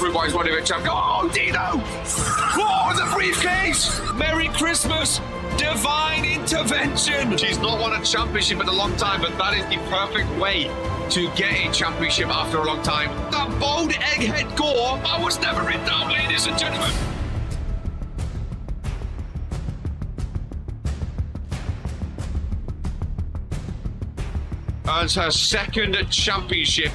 everybody's one of it, champ. Oh, Dino! Oh, the briefcase! Merry Christmas! Divine intervention! She's not won a championship in a long time, but that is the perfect way to get a championship after a long time. That bold egghead gore, I was never in doubt, ladies and gentlemen. Earns her second championship.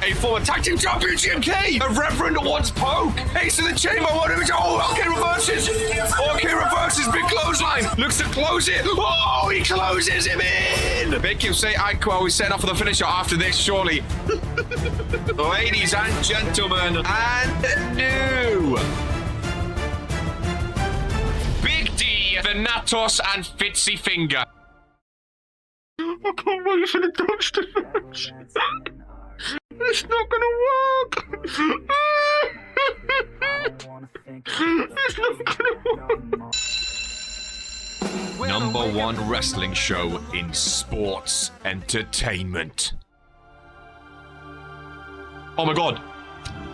A former tag team champion, Jim K. A Reverend wants poke. Ace in the chamber. Oh, okay, reverses. Okay, reverses. Big clothesline. Looks to close it. Oh, he closes him in. Make him say Aqua. We set up for the finisher after this, surely. Ladies and gentlemen, and new. Big D, Venatos, and Fitzy Finger. I can't wait for the dumpster match. It's not gonna work. It's not gonna work. Number one wrestling show in sports entertainment. Oh my god.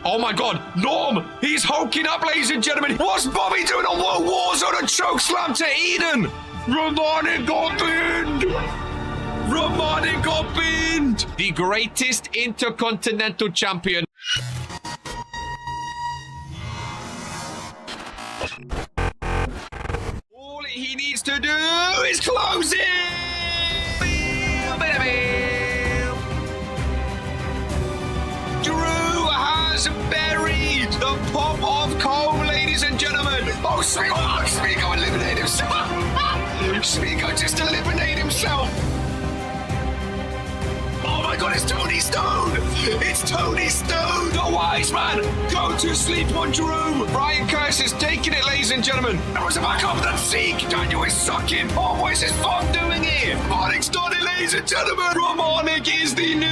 Oh my god. Norm! He's hulking up, ladies and gentlemen. What's Bobby doing on Warzone? A choke slam to Eden. Romani got pinned. Romani got pinned! The greatest intercontinental champion. All he needs to do is close it! Drew has buried the pop of CAW, ladies and gentlemen. Oh, Smeagol eliminated himself. Smeagol just eliminated himself. Oh my god, it's Tony Stone! It's Tony Stone! The wise man! Go to sleep on Drew! Brian Curse is taking it, ladies and gentlemen! That was a back up that Zeke! Daniel is sucking! Oh, what is this fun doing here? Romanic's done it, ladies and gentlemen! Romanic is the new...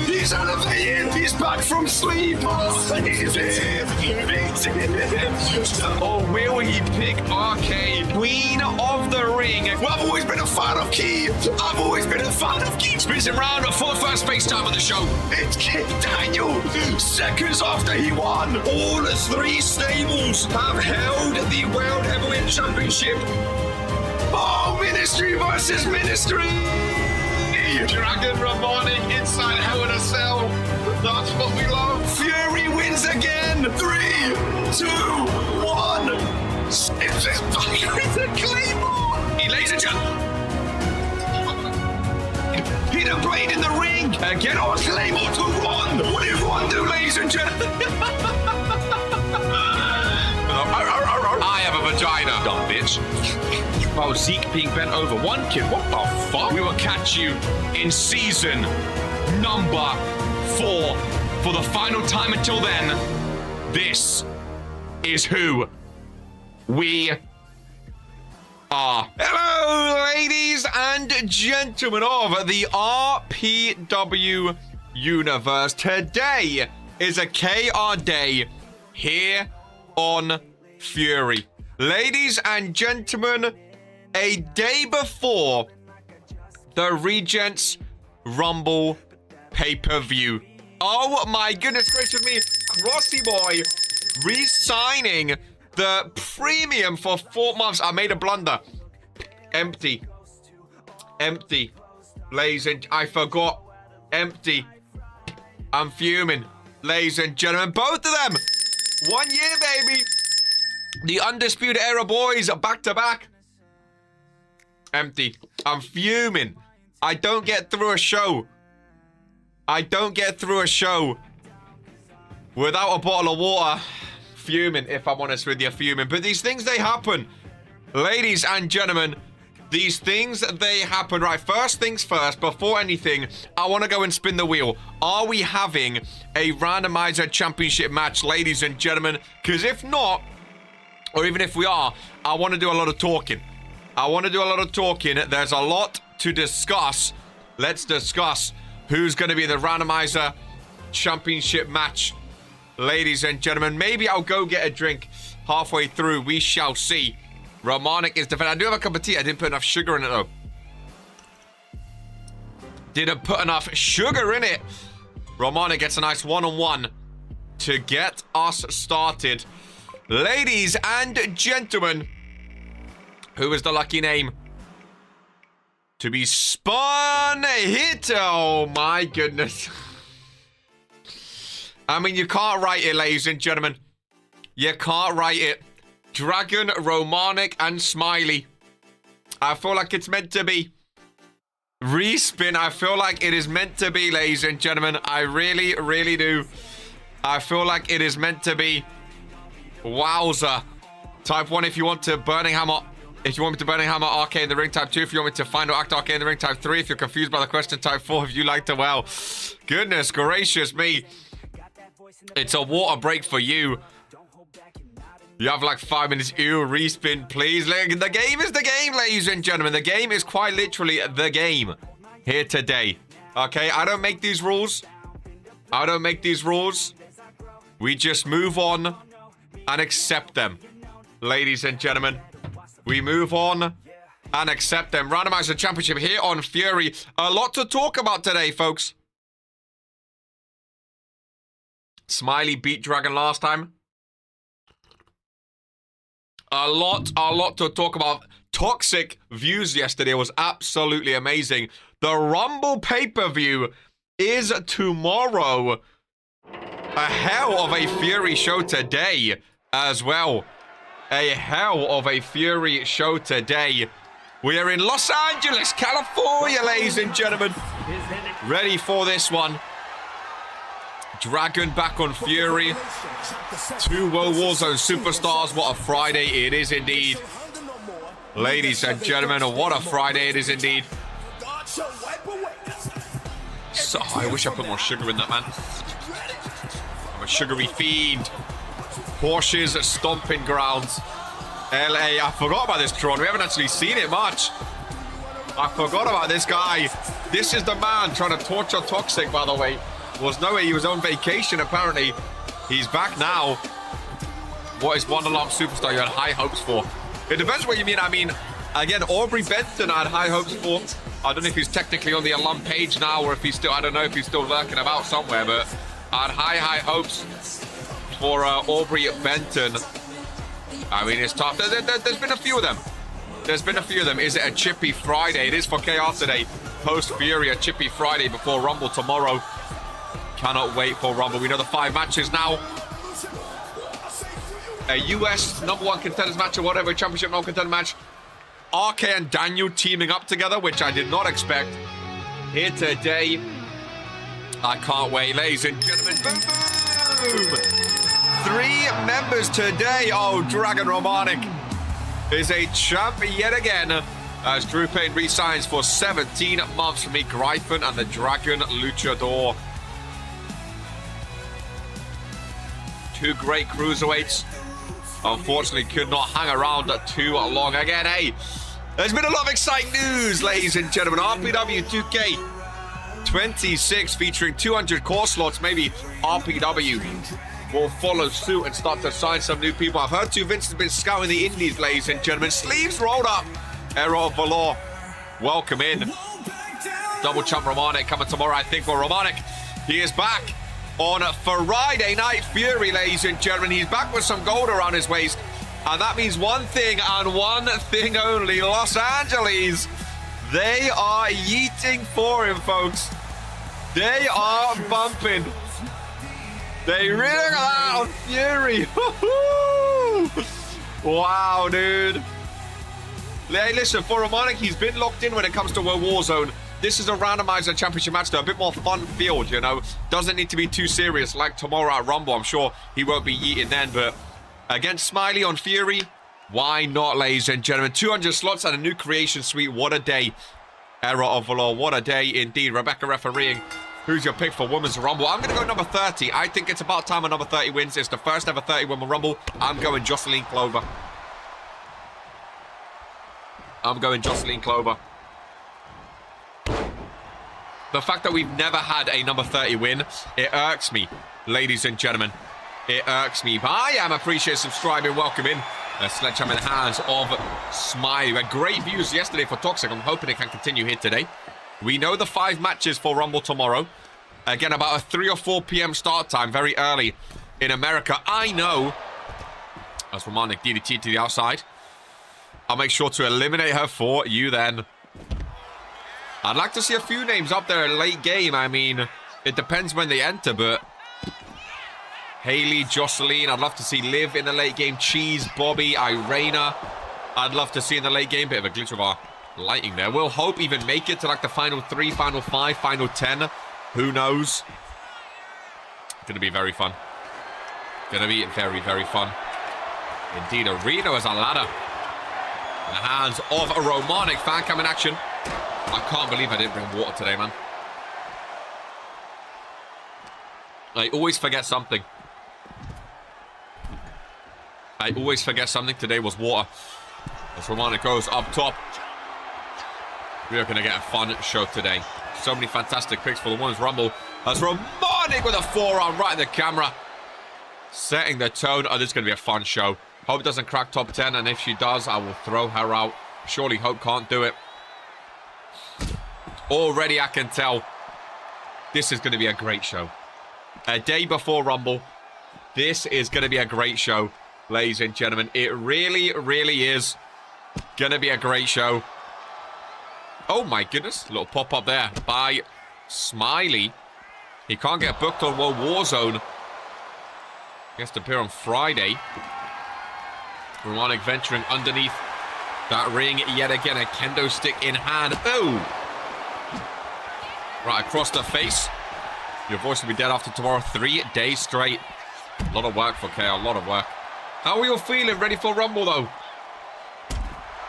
He's elevated! He's back from sleep! Oh, he's here! Oh, will he pick RK? Queen of the Ring! Well, I've always been a fan of Key! I've always been a fan of Key! Spins him round for the first FaceTime of the show. It's Kid Daniel. Seconds after he won, all three stables have held the World Heavyweight Championship. Oh, Ministry versus Ministry. Dragon Romanic inside Hell in a Cell. That's what we love. Fury wins again. 3, 2, 1. It's just a Claymore. Ladies and gentlemen. Hidden blade in the ring. Get on Claymore to Ron. What did Ron do, ladies and gentlemen? I have a vagina. Dumb bitch. Oh, Zeke being bent over. One kid. What the fuck? We will catch you in season number 4 for the final time. Until then, this is who we are. Hello, ladies and gentlemen of the RPW universe. Today is a KR day here on Fury. Ladies and gentlemen, a day before the Regents Rumble pay-per-view. Oh my goodness gracious me, Crossy Boy re-signing the premium for 4 months. I made a blunder. Empty. Ladies and... I forgot. Empty. I'm fuming. Ladies and gentlemen, both of them. 1 year, baby. The Undisputed Era boys are back to back. Empty. I'm fuming. I don't get through a show. Without a bottle of water. Fuming, if I'm honest with you, fuming. But these things, they happen. Ladies and gentlemen, these things, they happen. Right, first things first, before anything, I want to go and spin the wheel. Are we having a randomizer championship match, ladies and gentlemen? Because if not, or even if we are, I want to do a lot of talking. There's a lot to discuss. Let's discuss who's going to be the randomizer championship match. Ladies and gentlemen, maybe I'll go get a drink halfway through. We shall see. Romanic is defending. I do have a cup of tea. I didn't put enough sugar in it, though. Didn't put enough sugar in it. Romanic gets a nice one-on-one to get us started. Ladies and gentlemen, who is the lucky name to be spun hit? Oh my goodness. I mean, you can't write it, ladies and gentlemen. You can't write it. Dragon, Romanic, and Smiley. I feel like it's meant to be. Respin, I feel like it is meant to be, ladies and gentlemen. I really, really do. I feel like it is meant to be. Wowza. Type 1 if you want to Burning Hammer. If you want me to Burning Hammer Arcade in the ring. Type 2 if you want me to Final Act Arcade in the ring. Type 3 if you're confused by the question. Type 4 if you like to, well, goodness gracious me. It's a water break for you. You have like 5 minutes. Ew, respin, please. The game is the game, ladies and gentlemen. The game is quite literally the game here today. Okay, I don't make these rules. I don't make these rules. We just move on and accept them. Ladies and gentlemen, we move on and accept them. Randomizer Championship here on Fury. A lot to talk about today, folks. Smiley beat Dragon last time. A lot to talk about. Toxic views yesterday was absolutely amazing. The Rumble pay-per-view is tomorrow. A hell of a Fury show today as well. A hell of a Fury show today. We are in Los Angeles, California, ladies and gentlemen. Ready for this one. Dragon back on Fury. 2 World Warzone superstars. What a Friday it is indeed. Ladies and gentlemen, what a Friday it is indeed. So, I wish I put more sugar in that, man. I'm a sugary fiend. Porsche's stomping grounds. LA. I forgot about this, Tron. We haven't actually seen it much. I forgot about this guy. This is the man trying to torture Toxic, by the way. Was nowhere. He was on vacation, apparently. He's back now. What is One Alarm Superstar you had high hopes for? It depends what you mean. I mean, again, Aubrey Benton I had high hopes for. I don't know if he's technically on the alum page now or if he's still, I don't know if he's still lurking about somewhere, but I had high hopes for Aubrey Benton. I mean, it's tough. There's been a few of them. There's been a few of them. Is it a chippy Friday? It is for KR today. Post Fury, a chippy Friday before Rumble tomorrow. Cannot wait for Rumble. We know the 5 matches now. A US #1 contenders match or whatever, championship non-contender match. RK and Daniel teaming up together, which I did not expect. Here today. I can't wait, ladies and gentlemen. Boom, boom. 3 members today. Oh, Dragon Romanic is a champ yet again. As Drew Payne re-signs for 17 months for me, Gryphon and the Dragon Luchador. 2 great cruiserweights. Unfortunately, could not hang around too long. Again, hey, there's been a lot of exciting news, ladies and gentlemen. RPW 2K25 featuring 200 core slots. Maybe RPW will follow suit and start to sign some new people. I've heard too Vince has been scouting the indies, ladies and gentlemen. Sleeves rolled up. Era of Valor. Welcome in. Double champ Romanic coming tomorrow, I think, for Romanic. He is back on Friday Night Fury, ladies and gentlemen. He's back with some gold around his waist. And that means one thing and one thing only. Los Angeles. They are yeeting for him, folks. They are bumping. They really are out on Fury. Wow, dude. Hey, listen, for Romanic, he's been locked in when it comes to World Warzone. This is a randomizer championship match, though. A bit more fun field, you know. Doesn't need to be too serious like tomorrow at Rumble. I'm sure he won't be eating then, but against Smiley on Fury, why not, ladies and gentlemen? 200 slots and a new creation suite. What a day. Era of Valor. What a day indeed. Rebecca refereeing. Who's your pick for Women's Rumble? I'm going to go number 30. I think it's about time a number 30 wins. It's the first ever 30 Women Rumble. I'm going Jocelyn Clover. I'm going Jocelyn Clover. The fact that we've never had a number 30 win, it irks me, ladies and gentlemen. It irks me. But I am appreciate subscribing. Welcome in. Sledgehammer in the hands of Smiley. We had great views yesterday for Toxic. I'm hoping it can continue here today. We know the 5 matches for Rumble tomorrow. Again, about a 3 or 4 p.m. start time, very early. in America. I know. That's Romanik DDT to the outside. I'll make sure to eliminate her for you then. I'd like to see a few names up there late game. I mean, it depends when they enter, but... Haley, Jocelyn, I'd love to see Liv in the late game. Cheese, Bobby, Irena. I'd love to see in the late game. Bit of a glitch of our lighting there. We'll hope even make it to like the final 3, final 5, final 10. Who knows? Gonna be very fun. Gonna be very, very fun. Indeed, Reno is a ladder. In the hands of a Romanik. Fan cam in action. I can't believe I didn't bring water today, man. I always forget something. I always forget something. Today was water. As Romanik goes up top. We are going to get a fun show today. So many fantastic picks for the Women's Rumble. As Romanik with a forearm right in the camera. Setting the tone. Oh, this is going to be a fun show. Hope doesn't crack top 10. And if she does, I will throw her out. Surely Hope can't do it. Already I can tell. This is going to be a great show. A day before Rumble. This is going to be a great show. Ladies and gentlemen, it really, really is going to be a great show. Oh my goodness. A little pop-up there by Smiley. He can't get booked on World Warzone. He has to appear on Friday. Romanik venturing underneath that ring yet again. A kendo stick in hand. Oh! Right across the face. Your voice will be dead after tomorrow. 3 days straight. A lot of work for KO. A lot of work. How are we all feeling? Ready for Rumble, though?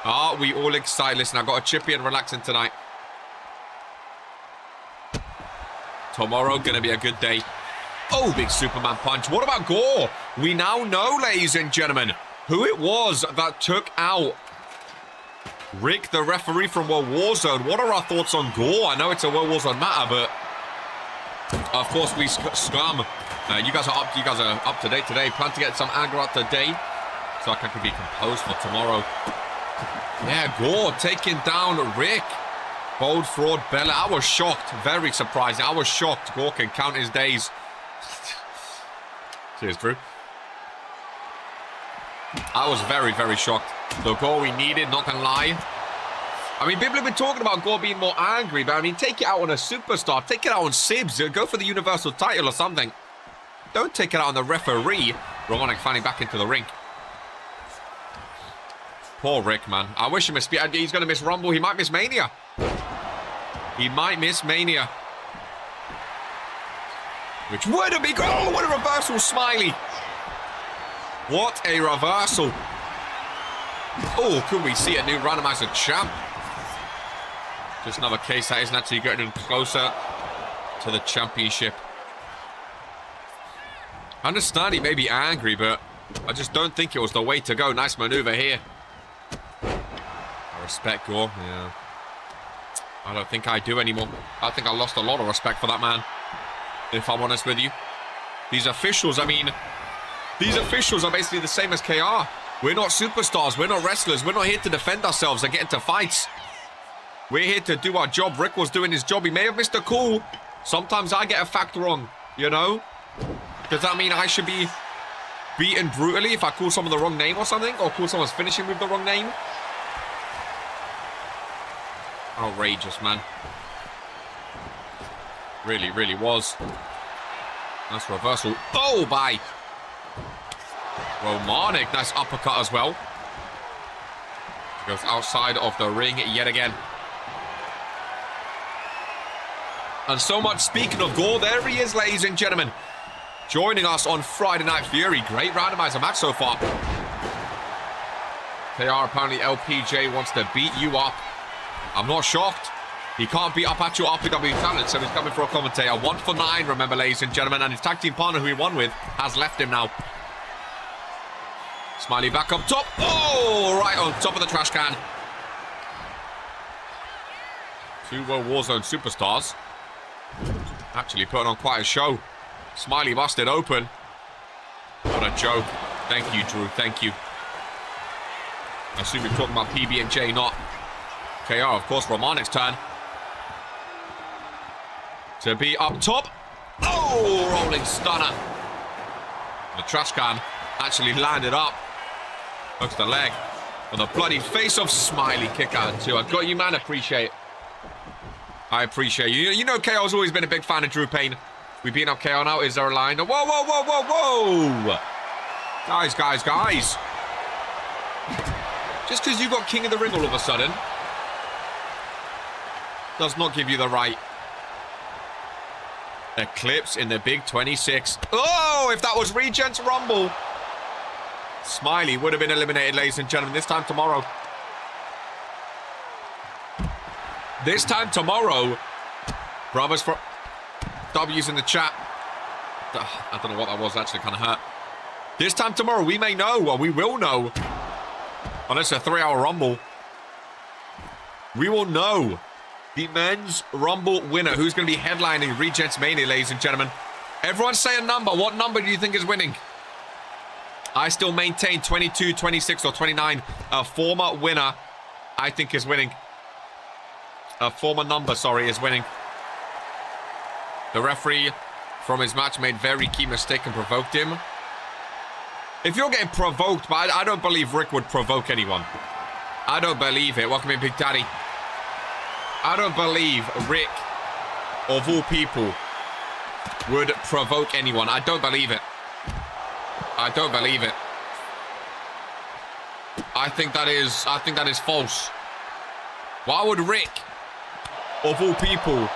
Are we all excited? Listen, I've got a chippy and relaxing tonight. Tomorrow, going to be a good day. Oh, big Superman punch. What about Gore? We now know, ladies and gentlemen, who it was that took out Rick, the referee from World Warzone. What are our thoughts on Gore? I know it's a World Warzone matter, but of course we scum. You guys are up to date today. Plan to get some anger out today so I can be composed for tomorrow. Yeah, Gore taking down Rick. Bold fraud Bella. I was shocked. Very surprising. I was shocked. Gore can count his days. Cheers, Drew. I was very, very shocked. The Gore we needed, not gonna lie. I mean, people have been talking about Gore being more angry, but I mean, take it out on a superstar. Take it out on Sibs. Go for the Universal title or something. Don't take it out on the referee. Romanik finally back into the ring. Poor Rick, man. I wish he missed. He's going to miss Rumble. He might miss Mania. He might miss Mania. Which would have been... Oh, what a reversal, Smiley. What a reversal. Oh, could we see a new randomizer champ? Just another case that isn't actually getting him closer to the championship. I understand he may be angry, but I just don't think it was the way to go. Nice maneuver here. I respect Gore. Yeah. I don't think I do anymore. I think I lost a lot of respect for that man, if I'm honest with you. These officials, I mean, these officials are basically the same as KR. We're not superstars. We're not wrestlers. We're not here to defend ourselves and get into fights. We're here to do our job. Rick was doing his job. He may have missed a call. Sometimes I get a fact wrong, you know? Does that mean I should be beaten brutally if I call someone the wrong name or something? Or call someone's finishing with the wrong name? Outrageous, man. Really, really was. Nice reversal. Oh, by Romanik. Nice uppercut as well. He goes outside of the ring yet again. And so much, speaking of Gore, there he is, ladies and gentlemen. Joining us on Friday Night Fury. Great randomizer match so far. KR, apparently LPJ wants to beat you up. I'm not shocked. He can't beat up actual RPW talent, so he's coming for a commentator. 1 for 9, remember, ladies and gentlemen. And his tag team partner, who he won with, has left him now. Smiley back up top. Oh, right on top of the trash can. 2 World Warzone superstars. Actually putting on quite a show. Smiley busted open. What a joke. Thank you, Drew. Thank you. I assume you're talking about PB&J, not KR. Of course, Romanik's turn. To be up top. Oh, rolling stunner. The trash can actually landed up. Hooks the leg. On the bloody face of Smiley. Kick out too. I got you, man. Appreciate it. I appreciate you. You know KO's always been a big fan of Drew Payne. We beating up KO now. Is there a line? Whoa, whoa, whoa, whoa, whoa. Guys. Just because you got King of the Ring all of a sudden does not give you the right. Eclipse in the big 26. Oh, if that was Regents Rumble, Smiley would have been eliminated, ladies and gentlemen. This time tomorrow. This time tomorrow. Brothers for W's in the chat. I don't know what that was. Actually kind of hurt. This time tomorrow, we may know, or we will know. Unless it's a 3-hour Rumble. We will know the men's Rumble winner. Who's going to be headlining Regents Mania, ladies and gentlemen. Everyone say a number. What number do you think is winning? I still maintain 22, 26, or 29. A former winner, I think, is winning. A former number, sorry, is winning. The referee from his match made very key mistake and provoked him. If you're getting provoked, but I don't believe Rick would provoke anyone. I don't believe it. Welcome in, Big Daddy. I don't believe Rick, of all people, would provoke anyone. I don't believe it. I don't believe it. I think that is false. Why would Rick, of all people,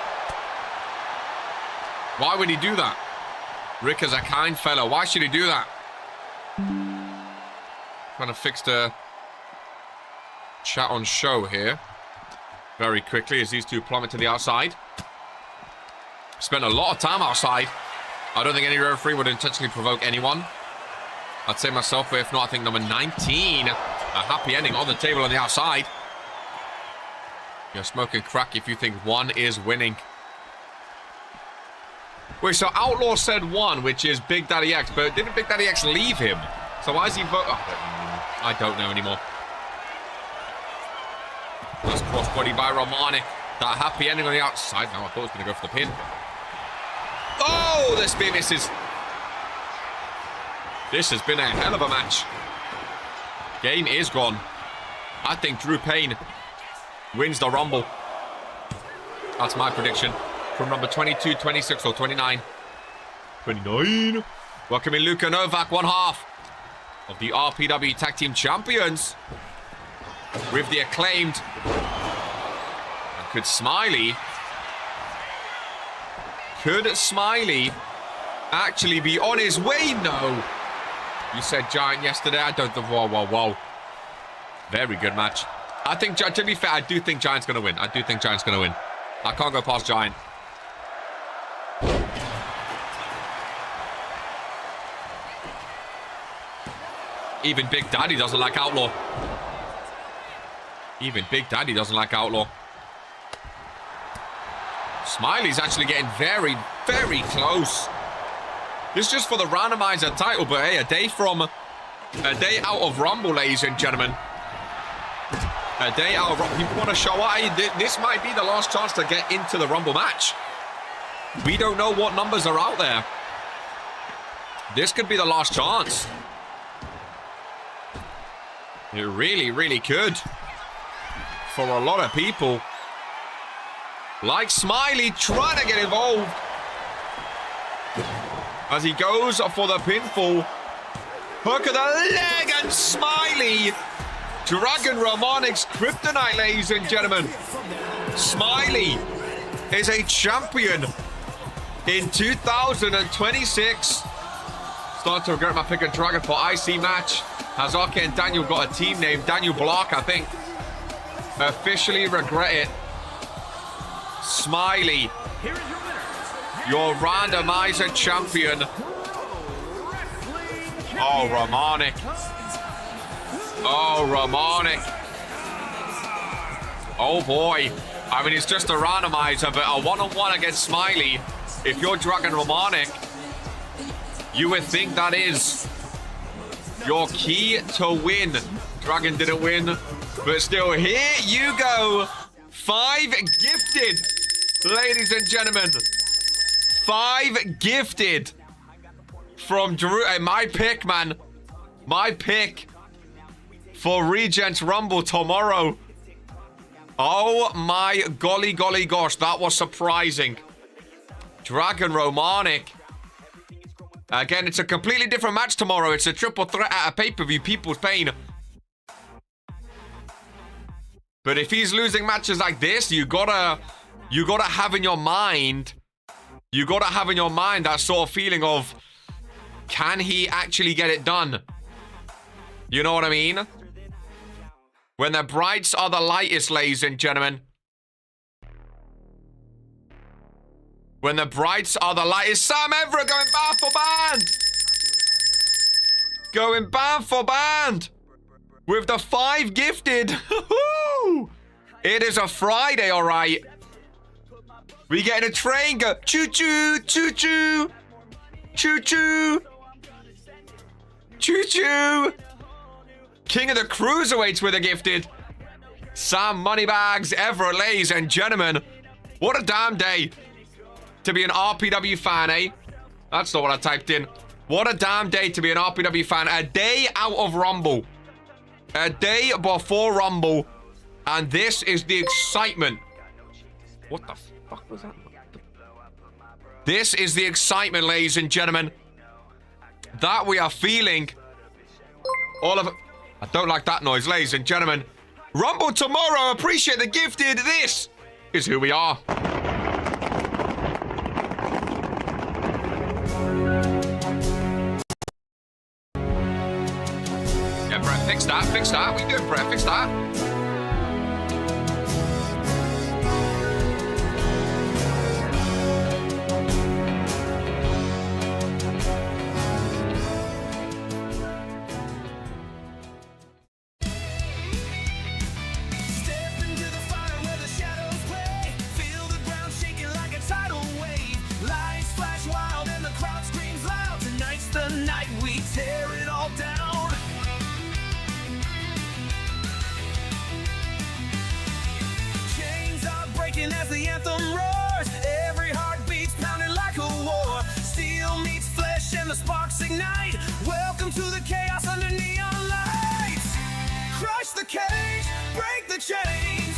why would he do that? Rick is a kind fellow. Why should he do that? Trying to fix the chat on show here very quickly as these two plummet to the outside. Spent a lot of time outside. I don't think any referee would intentionally provoke anyone. I'd say myself, but if not, I think number 19. A happy ending on the table on the outside. You're smoking crack if you think one is winning. Wait, so Outlaw said one, which is Big Daddy X, but didn't Big Daddy X leave him? So why is he vote? Oh, I don't know anymore. That's crossbody by Romani. That happy ending on the outside. Now I thought it was going to go for the pin. Oh, the spear misses. This has been a hell of a match. Game is gone. I think Drew Payne wins the Rumble. That's my prediction. From number 22, 26, or 29. 29. Welcome in Luka Novak, one half of the RPW Tag Team Champions. With the Acclaimed. And could Smiley actually be on his way? No. You said Giant yesterday. I don't think. Whoa. Very good match. I think, to be fair, I do think Giant's going to win. I can't go past Giant. Even Big Daddy doesn't like Outlaw. Smiley's actually getting very, very close. This is just for the randomizer title, but hey, a day out of Rumble, ladies and gentlemen. A day out of Rumble. People want to show up. This might be the last chance to get into the Rumble match. We don't know what numbers are out there. This could be the last chance. It really, really could. For a lot of people. Like Smiley trying to get involved. As he goes for the pinfall. Hook of the leg and Smiley. Dragon Romanic's kryptonite, ladies and gentlemen. Smiley is a champion in 2026. Starting to regret my pick of Dragon for IC match. Hazaki and Daniel got a team name. Daniel Block, I think. Officially regret it. Smiley, your randomizer champion. Oh, Romanic. Oh, boy. I mean, it's just a randomizer, but a one-on-one against Smiley. If you're Dragon Romanic, you would think that is your key to win. Dragon didn't win, but still, here you go. 5 gifted, ladies and gentlemen. 5 gifted. from Drew. Hey, my pick, man. My pick for Regents Rumble tomorrow. Oh my golly gosh, that was surprising. Dragon Romanic. Again, it's a completely different match tomorrow. It's a triple threat at a pay-per-view. People's pain. But if he's losing matches like this, you gotta have in your mind. You gotta have in your mind that sort of feeling of, can he actually get it done? You know what I mean? When the brights are the lightest, ladies and gentlemen. When the brights are the lightest. Sam Everett going band for band. Going band for band. With the 5 gifted. It is a Friday, all right. We getting a train go. Choo-choo, choo-choo. Choo-choo. Choo-choo. King of the Cruiserweights with a gifted. Sam Moneybags Everett, ladies and gentlemen. What a damn day to be an RPW fan, eh? That's not what I typed in. What a damn day to be an RPW fan. A day out of Rumble. A day before Rumble. And this is the excitement. What the fuck was that? This is the excitement, ladies and gentlemen, that we are feeling. All of it. I don't like that noise, ladies and gentlemen. Rumble tomorrow. Appreciate the gifted. This is who we are. Yeah, Brett, fix that. Fix that. What are you doing, Brett? Fix that. As the anthem roars, every heart beats pounding like a war. Steel meets flesh and the sparks ignite. Welcome to the chaos under neon lights. Crush the cage, break the chains.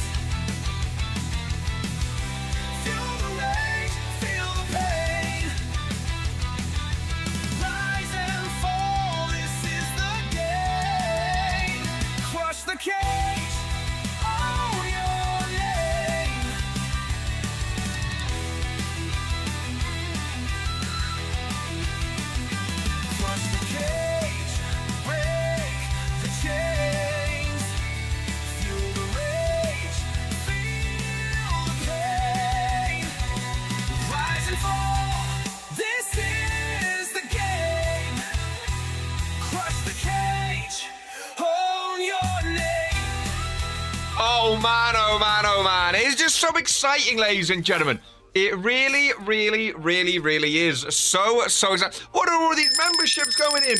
Fuel the rage, feel the pain. Rise and fall, this is the game. Crush the cage. Oh man, oh man, oh man. It's just so exciting, ladies and gentlemen. It really, really, really, really is. So exciting. What are all these memberships going in?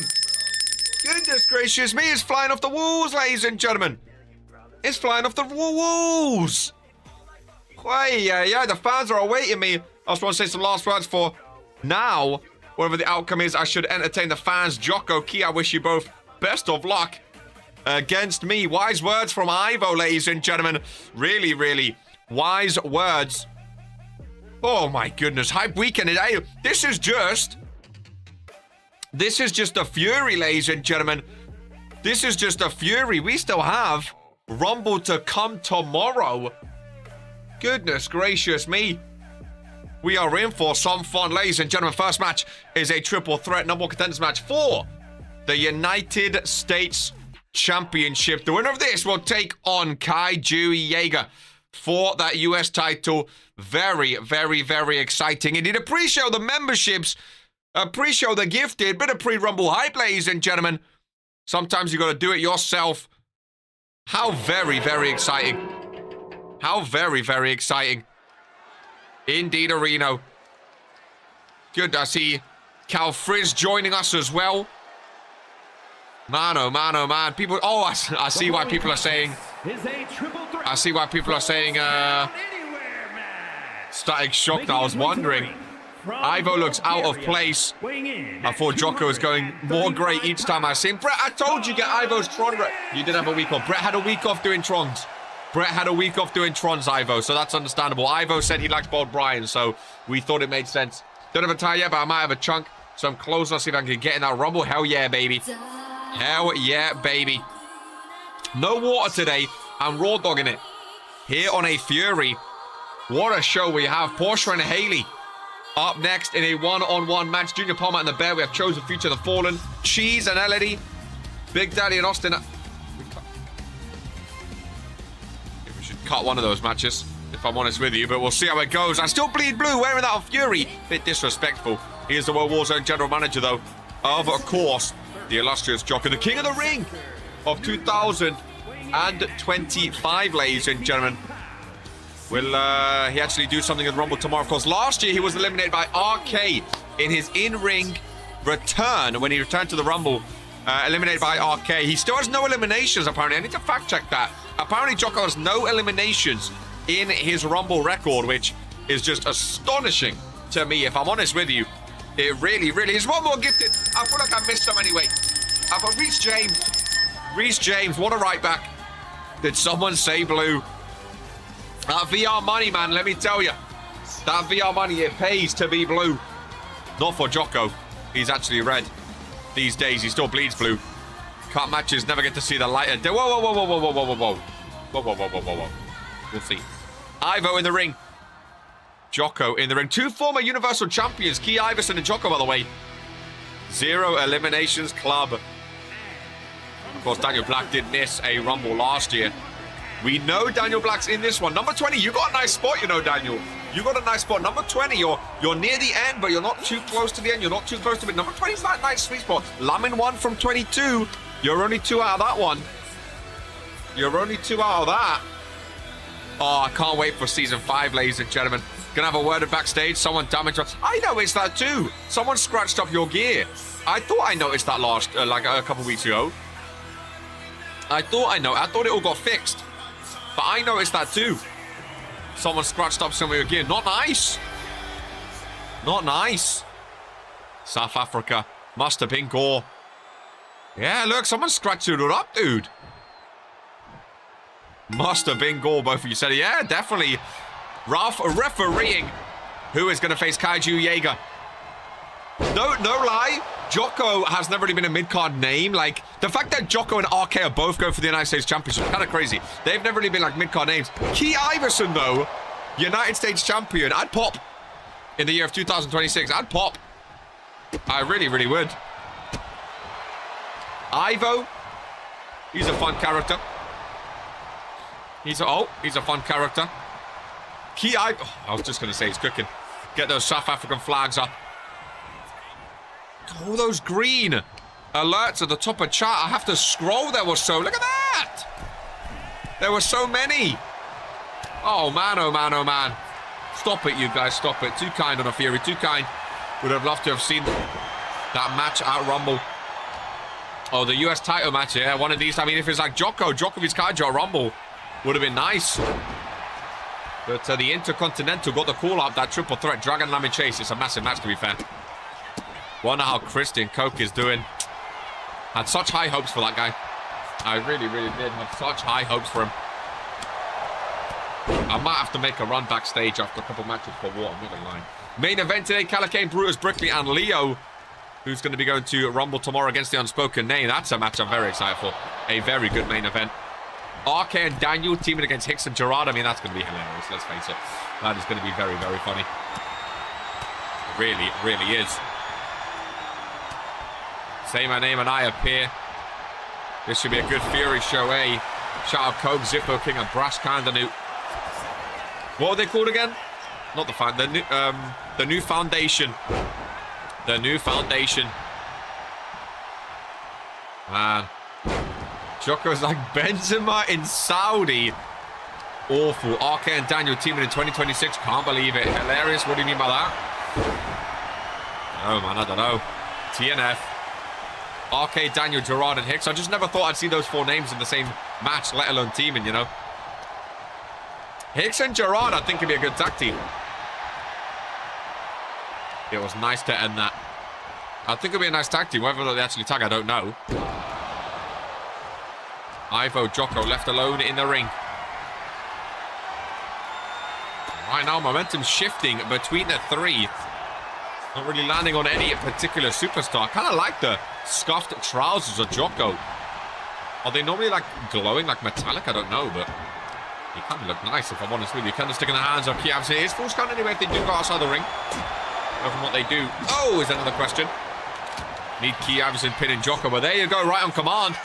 Goodness gracious me, it's flying off the walls, ladies and gentlemen. It's flying off the walls. Yeah, the fans are awaiting me. I just want to say some last words for now. Whatever the outcome is, I should entertain the fans. Jocko, Key, I wish you both best of luck against me. Wise words from Ivo, ladies and gentlemen. Really, really wise words. Oh my goodness. Hype weekend. Hey, this is just a fury, ladies and gentlemen. This is just a fury. We still have Rumble to come tomorrow. Goodness gracious me. We are in for some fun, ladies and gentlemen. First match is a triple threat number one contenders match for the United States Championship. The winner of this will take on Kaiju Jaeger for that US title. Very, very, very exciting. Indeed, appreciate the memberships. Appreciate the gifted. Bit of pre-Rumble hype, ladies and gentlemen. Sometimes you got to do it yourself. How very, very exciting. How very, very exciting. Indeed, Areno. Good, I see Cal Frizz joining us as well. Man, oh man, oh man. People, oh, I see why people are saying, I see why people are saying, Static Shock. I was wondering. Ivo looks out of place. I thought Jocko was going more great each time I see him. Brett, I told you, get Ivo's Tron. You did have a week off. Brett had a week off doing Trons. Ivo, so that's understandable. Ivo said he likes Bob Bryan, so we thought it made sense. Don't have a tie yet, but I might have a chunk, so I'm close. I'll see if I can get in that Rumble. Hell yeah, baby. Hell yeah, baby. No water today. I'm raw dogging it. Here on a Fury. What a show we have. Porsche and Haley up next in a one-on-one match. Junior Palmer and the Bear. We have Chosen Future, the Fallen, Cheese and Elodie, Big Daddy and Austin. We should cut one of those matches, if I'm honest with you, but we'll see how it goes. I still bleed blue wearing that on Fury. Bit disrespectful. He is the World Warzone general manager, though, of course, the illustrious Jocko, the king of the ring of 2025, ladies and gentlemen. Will he actually do something in Rumble tomorrow? Of course, last year he was eliminated by RK in his in-ring return. When he returned to the Rumble, eliminated by RK. He still has no eliminations, apparently. I need to fact-check that. Apparently, Jocko has no eliminations in his Rumble record, which is just astonishing to me, if I'm honest with you. It really, really is. One more gifted. I feel like I missed some anyway. I've got Reece James. Reece James, what a right back. Did someone say blue? That VR money, man, let me tell you. That VR money, it pays to be blue. Not for Jocko. He's actually red. These days, he still bleeds blue. Cut matches, never get to see the light. Whoa, whoa, whoa, whoa, whoa, whoa, whoa, whoa, whoa. Whoa, whoa, whoa, whoa, whoa, whoa. We'll see. Ivo in the ring. Jocko in the ring. Two former Universal Champions, Key Iverson and Jocko, by the way. 0 eliminations club. Of course, Daniel Black did miss a Rumble last year. We know Daniel Black's in this one. Number 20, you got a nice spot, you know, Daniel. You got a nice spot. Number 20, you're near the end, but you're not too close to the end. You're not too close to it. Number 20 is that nice sweet spot. Lamin 1 from 22. You're only 2 out of that one. You're only 2 out of that. Oh, I can't wait for season 5, ladies and gentlemen. Gonna have a word of backstage. Someone damaged. I noticed that too. Someone scratched up your gear. I thought I noticed that last, like a couple weeks ago. I thought it all got fixed. But I noticed that too. Someone scratched up some of your gear. Not nice. Not nice. South Africa. Must have been gore. Yeah, look, someone scratched it up, dude. Must have been gore, both of you said it. Yeah, definitely. Ralph refereeing. Who is going to face Kaiju Jaeger? No lie. Jocko has never really been a mid-card name. Like, the fact that Jocko and RK are both going for the United States Championship is kind of crazy. They've never really been, like, mid-card names. Key Iverson, though, United States Champion. I'd pop in the year of 2026. I'd pop. I really, really would. Ivo. He's a fun character. He's a fun character. Key Ivo. Oh, I was just going to say he's cooking. Get those South African flags up. Oh, those green alerts at the top of chat. I have to scroll. There were so... Look at that! There were so many. Oh, man, oh, man, oh, man. Stop it, you guys. Stop it. Too kind on a Fury. Too kind. Would have loved to have seen that match at Rumble. Oh, the US title match. Yeah, one of these. I mean, if it's like Djokovic's Kaiju at Rumble, would have been nice. But the Intercontinental got the call up. That triple threat. Dragon Lamb Chase. It's a massive match, to be fair. Wonder how Christian Coke is doing. Had such high hopes for that guy. I really, really did have such high hopes for him. I might have to make a run backstage after a couple matches for water. I'm not gonna lie. Main event today: Calicane, Brutus, Brickley, and Leo, who's going to be going to Rumble tomorrow against the Unspoken Name. That's a match I'm very excited for. A very good main event. RK and Daniel teaming against Hicks and Gerard. I mean, that's going to be hilarious. Let's face it. That is going to be very, very funny. Really, really is. Say my name and I appear. This should be a good Fury show, eh? Shout out Coke, Zippo King, and Brass Candanoot. What are they called again? Not the new foundation. The new foundation. Man. Jocko's like Benzema in Saudi. Awful. RK and Daniel teaming in 2026. Can't believe it. Hilarious. What do you mean by that? Oh, man, I don't know. TNF. RK, Daniel, Gerard, and Hicks. I just never thought I'd see those 4 names in the same match, let alone teaming, you know. Hicks and Gerard, I think, could be a good tag team. It was nice to end that. I think it'll be a nice tag team. Whether they actually tag, I don't know. Ivo, Jocko left alone in the ring. Right now, momentum shifting between the three. Not really landing on any particular superstar. Kind of like the scuffed trousers of Jocko. Are they normally like glowing, like metallic? I don't know, but he kind of look nice, if I'm honest with you. Kind of sticking the hands of Kiavs here. Is full count anyway if they do go outside the ring? Go from what they do. Oh, is another question. Need Kiavs and pinning Jocko, but there you go, right on command.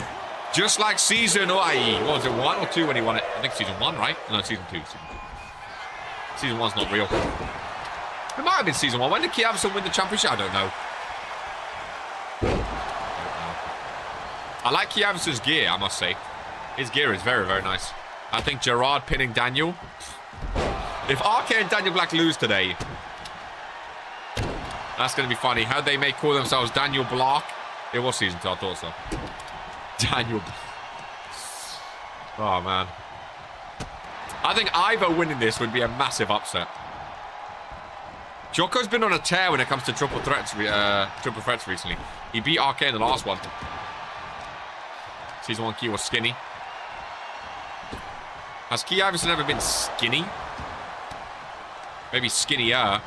Just like season, what was it, 1 or 2 when he won it? I think season 1, right? No, season 2. Season 1's not real. It might have been season 1. When did Kiavs win the championship? I don't know. I like Kiavs' gear, I must say. His gear is very, very nice. I think Gerard pinning Daniel. If RK and Daniel Black lose today, that's going to be funny. How they may call themselves Daniel Black. It was season 2, I thought so. Daniel. Oh, man. I think Ivo winning this would be a massive upset. Jocko's been on a tear when it comes to triple threats recently. He beat RK in the last one. Season 1 Key was skinny. Has Key Iverson ever been skinny? Maybe skinnier.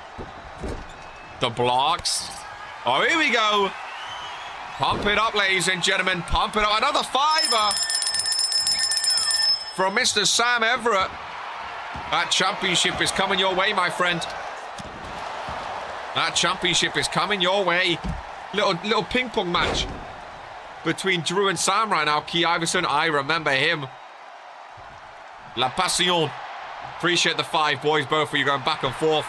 The blocks. Oh, here we go. Pump it up, ladies and gentlemen. Pump it up. Another 5-er from Mr. Sam Everett. That championship is coming your way, my friend. That championship is coming your way. Little ping pong match between Drew and Sam right now. Key Iverson, I remember him. La Passion. Appreciate the 5, boys. Both of you going back and forth.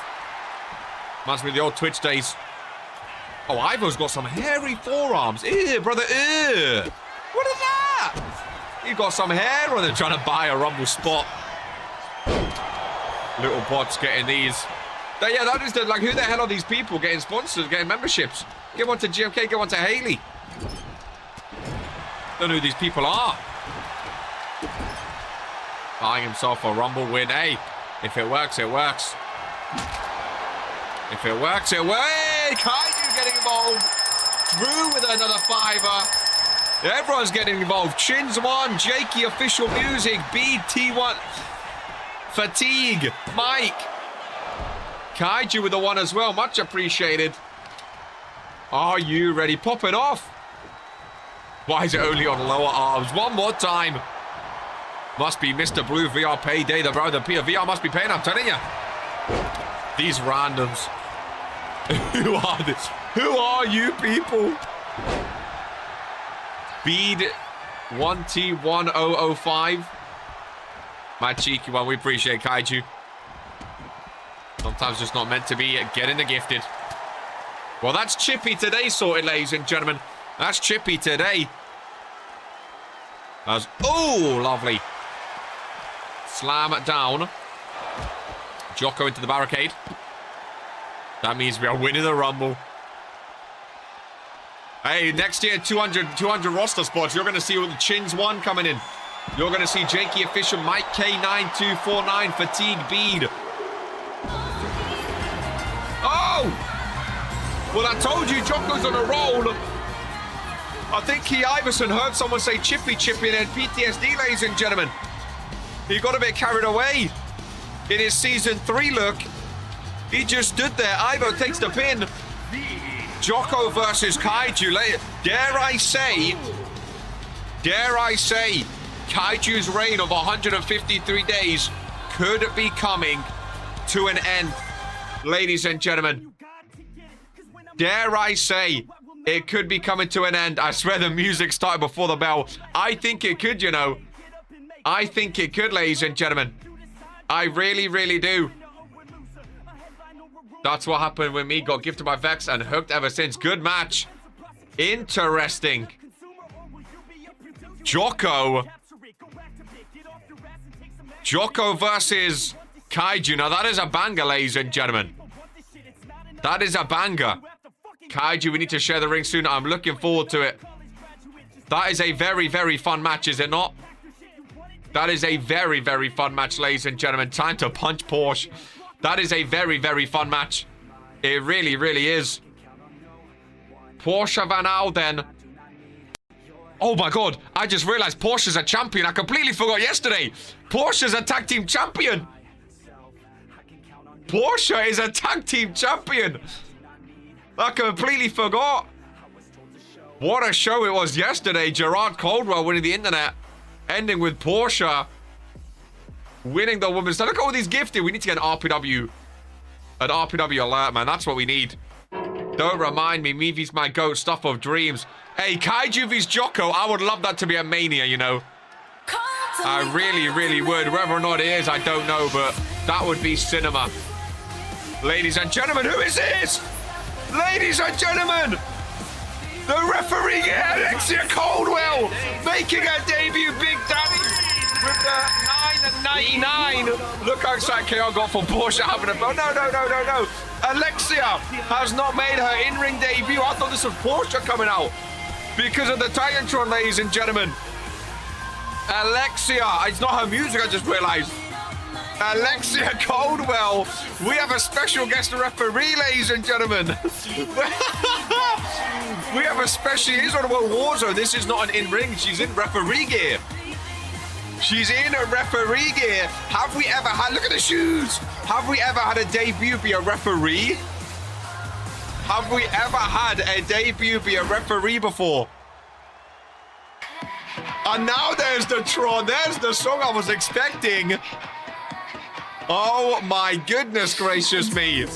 Reminds me of the old Twitch days. Oh, Ivo's got some hairy forearms. Ew, brother, ew. What is that? You got some hair on there trying to buy a Rumble spot. Little bots getting these. Yeah, that is the, like, who the hell are these people getting sponsors, getting memberships? Get one to GMK, get one to Haley. Don't know who these people are. Buying himself a Rumble win. Hey, if it works, it works. If it works, it works. Hey, Kaiju getting involved. Drew with another 5-er. Everyone's getting involved. Chins 1, Jakey official music, BT1, Fatigue, Mike. Kaiju with the 1 as well. Much appreciated. Are you ready? Pop it off. Why is it only on lower arms? One more time. Must be Mr. Blue VR payday. The VR must be paying, I'm telling you. These randoms. Who are this? Who are you people? Bead 1T1005. My cheeky one. We appreciate Kaiju. Sometimes just not meant to be. Getting the gifted. Well, that's Chippy today sorted, ladies and gentlemen. That's Chippy today. That's, oh, lovely. Slam it down. Jocko into the barricade. That means we are winning the Rumble. Hey, next year, 200 roster spots. You're going to see all the Chins 1 coming in. You're going to see Jakey Official, Mike K9249, Fatigue Bead. Oh! Well, I told you, Jocko's on a roll. I think Key Iverson heard someone say Chippy and then PTSD, ladies and gentlemen. He got a bit carried away in his season 3 look. He just stood there. Ivo takes the pin. Jocko versus Kaiju. Dare I say, Kaiju's reign of 153 days could be coming to an end, ladies and gentlemen. Dare I say, it could be coming to an end. I swear the music started before the bell. I think it could, you know. I think it could, ladies and gentlemen. I really, really do. That's what happened when me got gifted by Vex and hooked ever since. Good match. Interesting. Jocko versus Kaiju. Now, that is a banger, ladies and gentlemen. That is a banger. Kaiju, we need to share the ring soon. I'm looking forward to it. That is a very, very fun match, is it not? That is a very, very fun match, ladies and gentlemen. Time to punch Porsche. That is a very, very fun match. It really, really is. Portia Van Alden. Oh my God. I just realized Portia's a champion. I completely forgot yesterday. Portia's a tag team champion. Portia is a tag team champion. I completely forgot. What a show it was yesterday. Gerard Caldwell winning the internet. Ending with Portia winning the women's. Look at all these gifted. We need to get an RPW. An RPW alert, man. That's what we need. Don't remind me. Mivi's my goat. Stuff of dreams. Hey, Kaiju vs Jocko. I would love that to be a Mania, you know. I really, really would. Whether or not it is, I don't know. But that would be cinema. Ladies and gentlemen, who is this? Ladies and gentlemen, the referee, Alexia Caldwell, making her debut, Big Daddy, with the 9.99. Look how excited KO got for Portia having a... Oh, no. Alexia has not made her in-ring debut. I thought this was Portia coming out because of the Titantron, ladies and gentlemen. Alexia, it's not her music, I just realized. Alexia Caldwell, we have a special guest referee, ladies and gentlemen. We have a special, he's on World Warzone. This is not an in-ring, she's in referee gear. She's in a referee gear. Have we ever had, look at the shoes. Have we ever had a debut be a referee? Have we ever had a debut be a referee before? And now there's the Tron, there's the song I was expecting. Oh my goodness gracious me.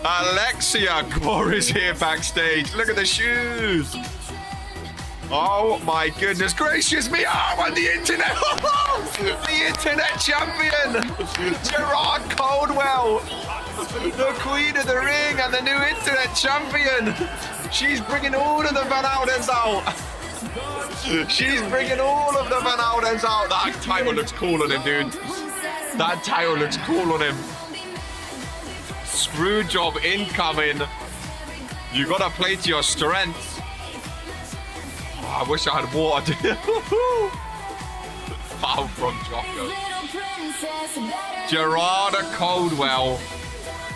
Alexia Gore is here backstage. Look at the shoes. Oh my goodness gracious me. Oh, and the internet. The internet champion. Gerard Caldwell. The queen of the ring and the new internet champion. She's bringing all of the Van Aldens out. She's bringing all of the Van Aldens out. That title looks cool on him, dude. That title looks cool on him. Screw job incoming. You gotta play to your strengths. Oh, I wish I had water. Foul from Jocko. Gerard Caldwell.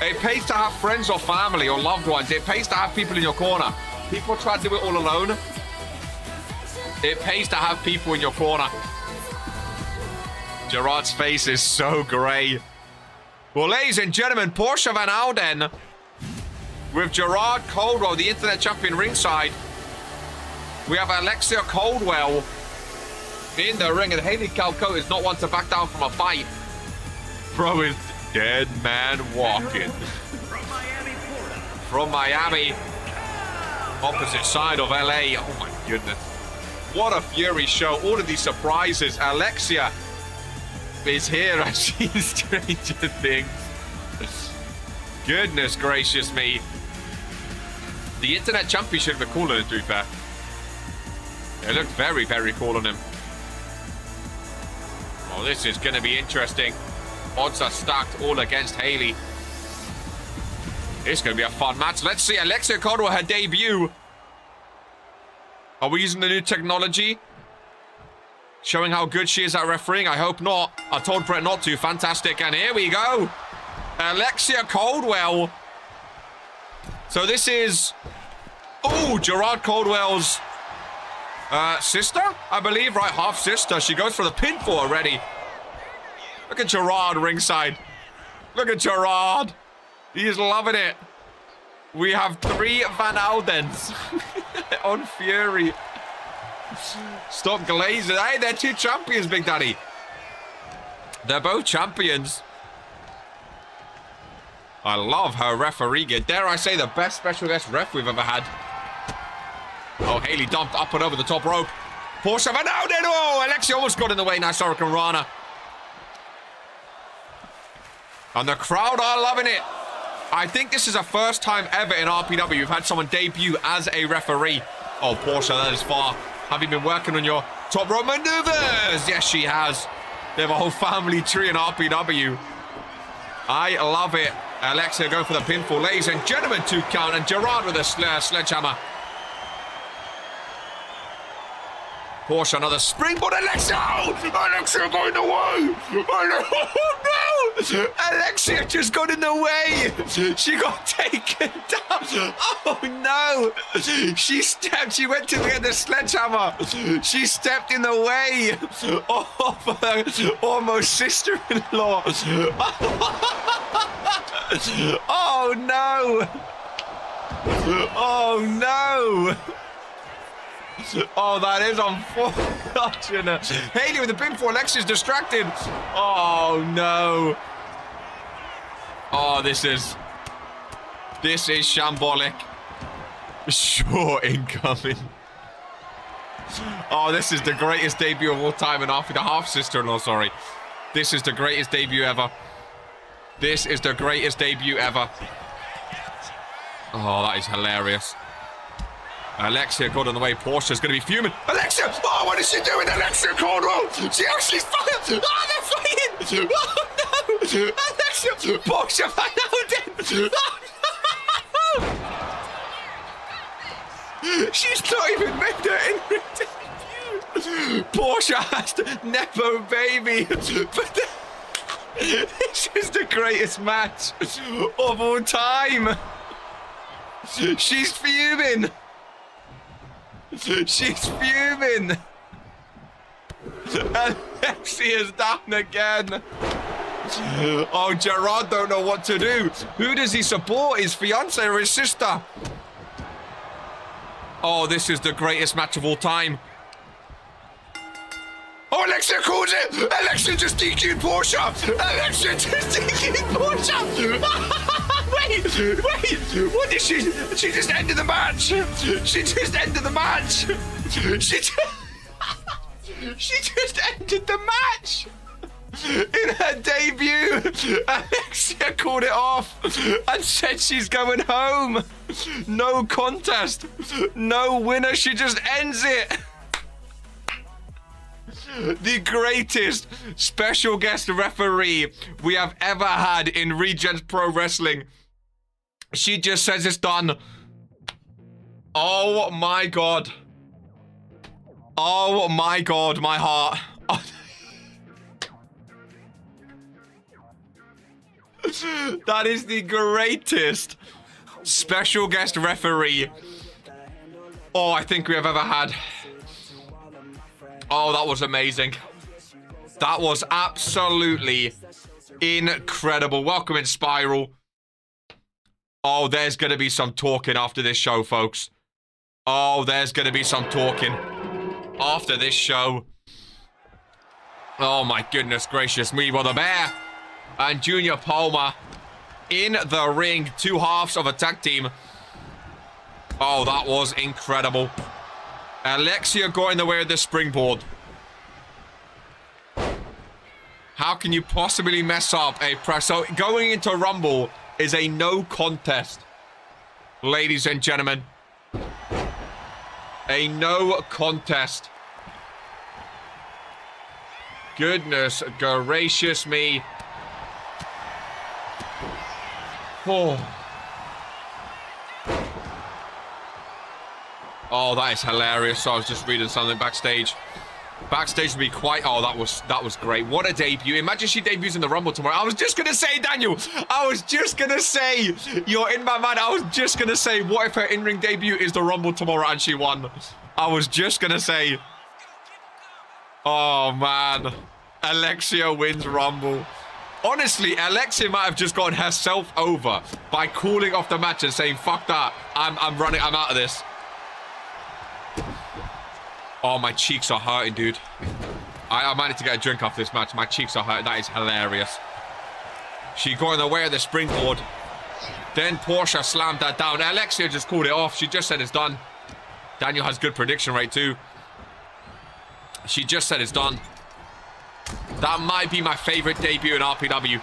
It pays to have friends or family or loved ones. It pays to have people in your corner. People try to do it all alone. It pays to have people in your corner. Gerard's face is so grey. Well, ladies and gentlemen, Portia Van Alden with Gerard Caldwell, the internet champion, ringside. We have Alexia Caldwell in the ring, and Haley Calco is not one to back down from a fight. Bro is dead man walking. From Miami, opposite side of LA. Oh my goodness. What a Fury show. All of these surprises. Alexia is here as she's Stranger Things. Goodness gracious me. The internet champion should be cool on it, to be fair. It looked very, very cool on him. Oh, this is going to be interesting. Odds are stacked all against Haley. It's going to be a fun match. Let's see Alexia Caldwell, her debut. Are we using the new technology? Showing how good she is at refereeing? I hope not. I told Brett not to. Fantastic. And here we go. Alexia Caldwell. So this is... Oh, Gerard Caldwell's sister, I believe. Right, half sister. She goes for the pinfall already. Look at Gerard ringside. Look at Gerard. He is loving it. We have 3 Van Aldens on Fury. Stop glazing. Hey, they're 2 champions, Big Daddy. They're both champions. I love her referee gear. Dare I say the best special guest ref we've ever had. Oh, Haley dumped up and over the top rope. Portia Van Alden. Oh, Alexia almost got in the way. Nice Hurricane Rana. And the crowd are loving it. I think this is the first time ever in RPW we've had someone debut as a referee. Oh, Portia, that is far. Have you been working on your top rope maneuvers? Yes, she has. They have a whole family tree in RPW. I love it. Alexia going for the pinfall. Ladies and gentlemen, 2 count. And Gerard with a sledgehammer. Portia, another springboard. Alexia! Alexia going away! Oh, no! Alexia just got in the way. She got taken down. Oh no. She went to get the sledgehammer. She stepped in the way of her almost sister-in-law. Oh no. Oh no. Oh, that is unfortunate. Haley with the pinfall. Alexia's distracted. Oh no. Oh, this is shambolic. Sure, incoming. Oh, this is the greatest debut of all time, and after the half-sister-in-law, sorry. This is the greatest debut ever. This is the greatest debut ever. Oh, that is hilarious. Alexia got on the way. Portia's going to be fuming. Alexia! Oh, what is she doing? Alexia Caldwell! She actually fired! Oh, they're fighting! Oh, no! Alexia! Portia found out! No! She's not even made her in-ring debut! Portia has the Nepo baby! But this is the greatest match of all time! She's fuming! She's fuming! Alexia's down again! Oh, Gerard don't know what to do. Who does he support? His fiance or his sister? Oh, this is the greatest match of all time. Oh, Alexia calls it! Alexia just DQ'd Portia! Alexia just DQ'd Portia! Wait! What did she just ended the match! She just ended the match! She just ended the match! In her debut, Alexia called it off and said she's going home. No contest, no winner, she just ends it. The greatest special guest referee we have ever had in Regents Pro Wrestling. She just says it's done. Oh my God. Oh my God, my heart. Oh. That is the greatest special guest referee I think we have ever had. Oh, that was amazing. That was absolutely incredible. Welcome in, Spiral. Oh, there's going to be some talking after this show, folks. Oh, there's going to be some talking after this show. Oh, my goodness gracious me. Well, the Bear and Junior Palmer in the ring. Two halves of a tag team. Oh, that was incredible. Alexia going the way of the springboard. How can you possibly mess up a press? So going into Rumble is a no contest, ladies and gentlemen. A no contest. Goodness gracious me. Oh, that is hilarious. So I was just reading something backstage. Backstage would be quite... Oh, that was great. What a debut. Imagine she debuts in the Rumble tomorrow. I was just going to say, Daniel. I was just going to say, you're in my mind. I was just going to say, what if her in-ring debut is the Rumble tomorrow and she won? I was just going to say... Oh, man. Alexia wins Rumble. Honestly, Alexia might have just gotten herself over by calling off the match and saying, fuck that. I'm running. I'm out of this. Oh, my cheeks are hurting, dude. I might need to get a drink off this match. My cheeks are hurting. That is hilarious. She got in the way of the springboard. Then Portia slammed that down. Alexia just called it off. She just said it's done. Daniel has good prediction rate, too. She just said it's done. That might be my favorite debut in RPW.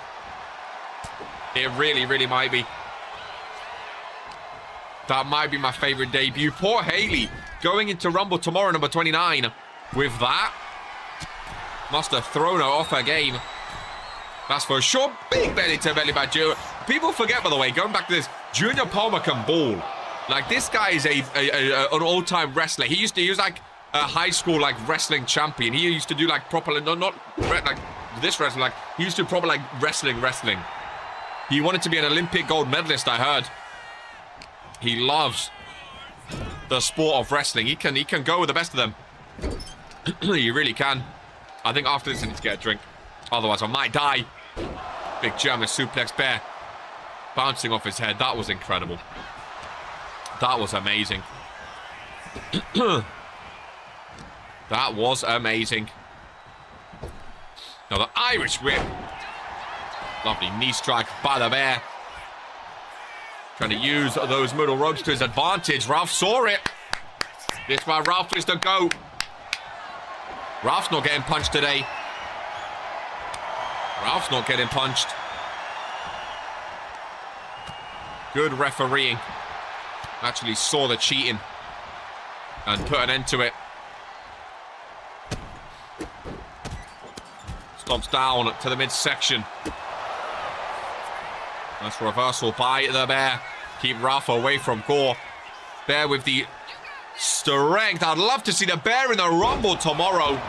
It really, really might be. That might be my favorite debut. Poor Haley going into Rumble tomorrow, number 29. With that, must have thrown her off her game. That's for sure. Big belly to belly by Joe. People forget, by the way, going back to this, Junior Palmer can ball. Like, this guy is an all-time wrestler. He was like a high school like wrestling champion. He used to do like proper, not like this wrestling. Like, he used to probably like wrestling. He wanted to be an Olympic gold medalist, I heard. He loves the sport of wrestling. He can go with the best of them. He really can. I think after this I need to get a drink. Otherwise I might die. Big German suplex bear. Bouncing off his head. That was incredible. That was amazing. That was amazing. Now the Irish whip. Lovely knee strike by the bear. Trying to use those middle ropes to his advantage. Ralph saw it. This is why Ralph is the GOAT. Ralph's not getting punched today. Ralph's not getting punched. Good refereeing. Actually saw the cheating and put an end to it. Stomps down to the midsection. Nice reversal by the bear. Keep Ralph away from CAW. Bear with the strength. I'd love to see the bear in the Rumble tomorrow.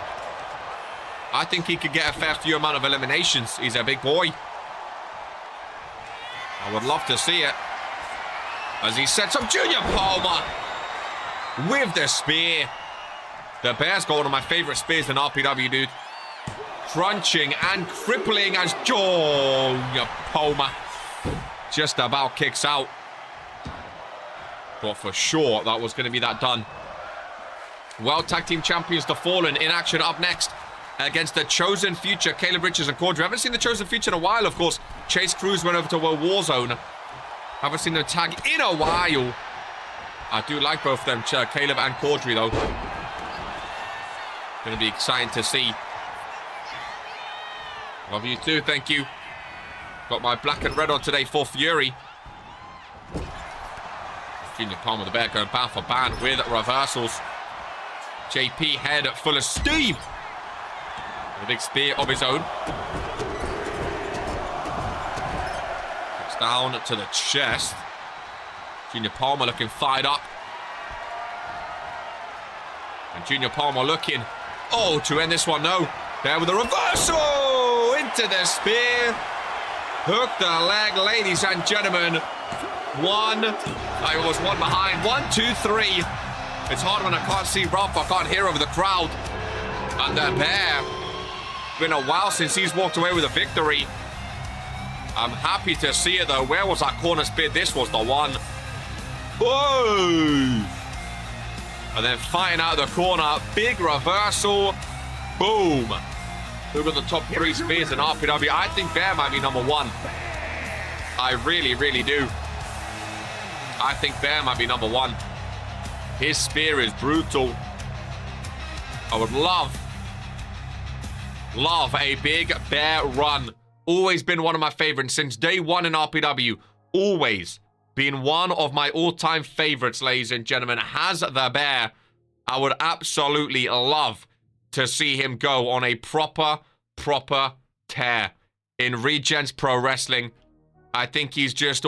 I think he could get a fair few amount of eliminations. He's a big boy. I would love to see it. As he sets up Junior Palmer with the spear. The bear's got one of my favorite spears in RPW, dude. Crunching and crippling as Junior Palmer just about kicks out. But for sure, that was going to be that done. World Tag Team Champions, The Fallen, in action up next against the Chosen Future, Caleb Richards and CAW. We haven't seen the Chosen Future in a while, of course. Chase Cruz went over to World Warzone. Haven't seen them tag in a while. I do like both of them, Caleb and CAW, though. Going to be exciting to see. Love you too, thank you. Got my black and red on today for Fury. Junior Palmer, the bear, going band for band with reversals. JP head full of steam. With a big spear of his own. Gets down to the chest. Junior Palmer looking fired up. And Junior Palmer looking, oh, to end this one, no. There with a reversal into the spear. Hook the leg, ladies and gentlemen. I was one behind. 1, 2, 3. It's hard when I can't see Ralph. I can't hear over the crowd. And the bear. Been a while since he's walked away with a victory. I'm happy to see it though. Where was that corner spear? This was the one. Whoa! And then fighting out of the corner. Big reversal. Boom. Who got the top 3 spears in RPW? I think Bear might be number 1. I really, really do. I think Bear might be number 1. His spear is brutal. I would love a big Bear run. Always been one of my favorites since day 1 in RPW. Always been one of my all-time favorites, ladies and gentlemen. Has the Bear. I would absolutely love to see him go on a proper tear in Regents Pro Wrestling. I think he's just,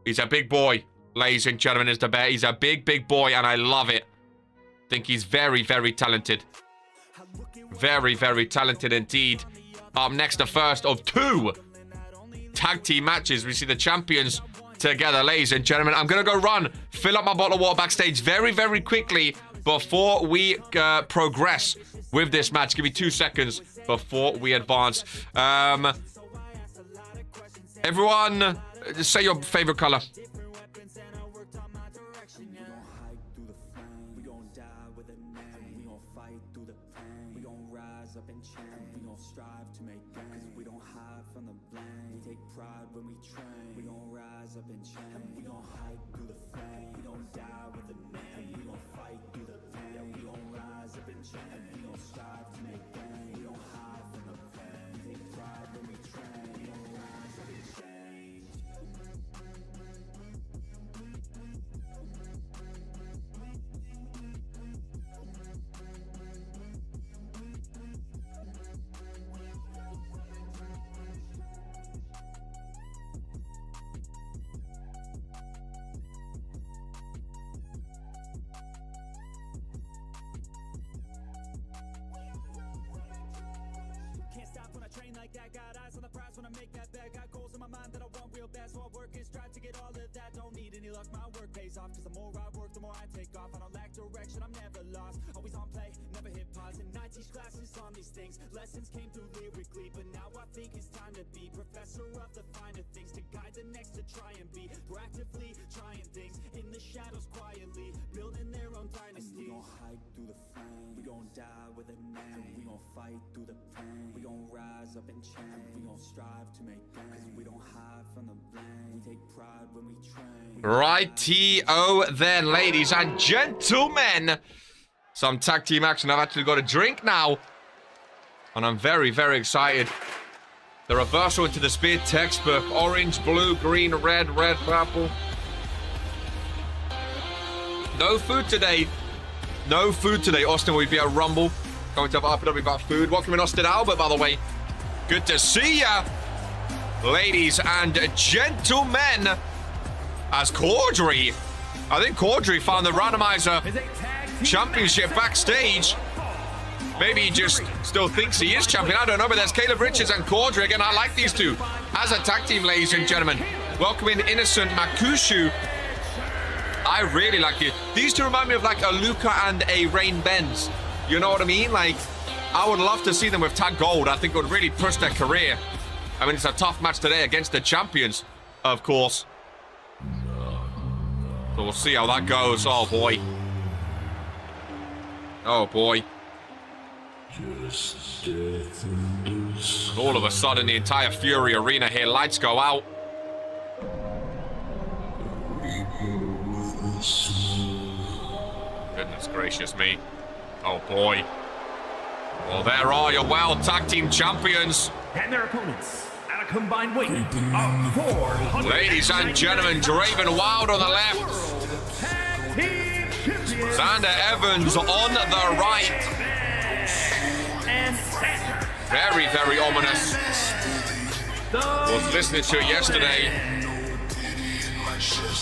he's a big boy, ladies and gentlemen, is the Bear. He's a big boy, and I love it. I think he's very, very talented. Very, very talented indeed. Up next, the first of 2 tag team matches. We see the champions together, ladies and gentlemen. I'm going to go run, fill up my bottle of water backstage very, very quickly before we progress with this match. Give me 2 seconds before we advance. Everyone, just say your favorite color. pays off, cause the more I work, the more I take off. I don't lack direction, I'm never lost. Always on play, never hit pause. And I teach classes on these things. Lessons came through lyrically, but now I think it's time to be professor of the finer things, to guide the next to try and be proactively trying things in the shadows quietly, building their own dynasty. We gon' hike through the flame, we gon' die with a name, we gon' fight through the pain, we gon' rise up and change, we gon' strive to make gains, we don't hide from the blame, we take pride when we train. Righty-o then, ladies and gentlemen. Some tag team action. I've actually got a drink now. And I'm very, very excited. The reversal into the spear textbook. Orange, blue, green, red, red, purple. No food today. No food today. Austin will be at Rumble. Going to have RPW about food. Welcome in Austin Albert, by the way. Good to see ya. Ladies and gentlemen. As Caudry. I think Caudry found the randomizer championship backstage. Maybe he just still thinks he is champion. I don't know, but there's Caleb Richards and Caudry. Again, I like these two as a tag team, ladies and gentlemen. Welcome in Innocent Makushu. I really like it. These two remind me of like a Luca and a Rain Benz. You know what I mean? Like, I would love to see them with tag gold. I think it would really push their career. I mean, it's a tough match today against the champions, of course. So we'll see how that goes. Oh, boy. Oh, boy. All of a sudden, the entire Fury arena here, lights go out. Goodness gracious me. Oh, boy. Well, there are your world tag team champions. And their opponents at a combined weight of 400. Ladies and gentlemen, Draven Wild on the left. Xander Evans on the right. Very, very ominous. Was listening to it yesterday.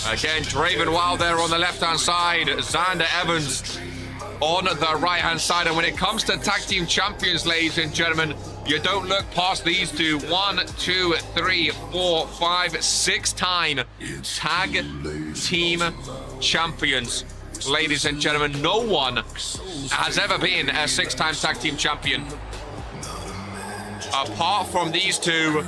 Again, Draven Wild there on the left-hand side. Xander Evans on the right-hand side. And when it comes to tag team champions, ladies and gentlemen, you don't look past these two. 1, 2, 3, 4, 5, 6-time tag team champions. Ladies and gentlemen, no one has ever been a 6-time tag team champion. Apart from these two.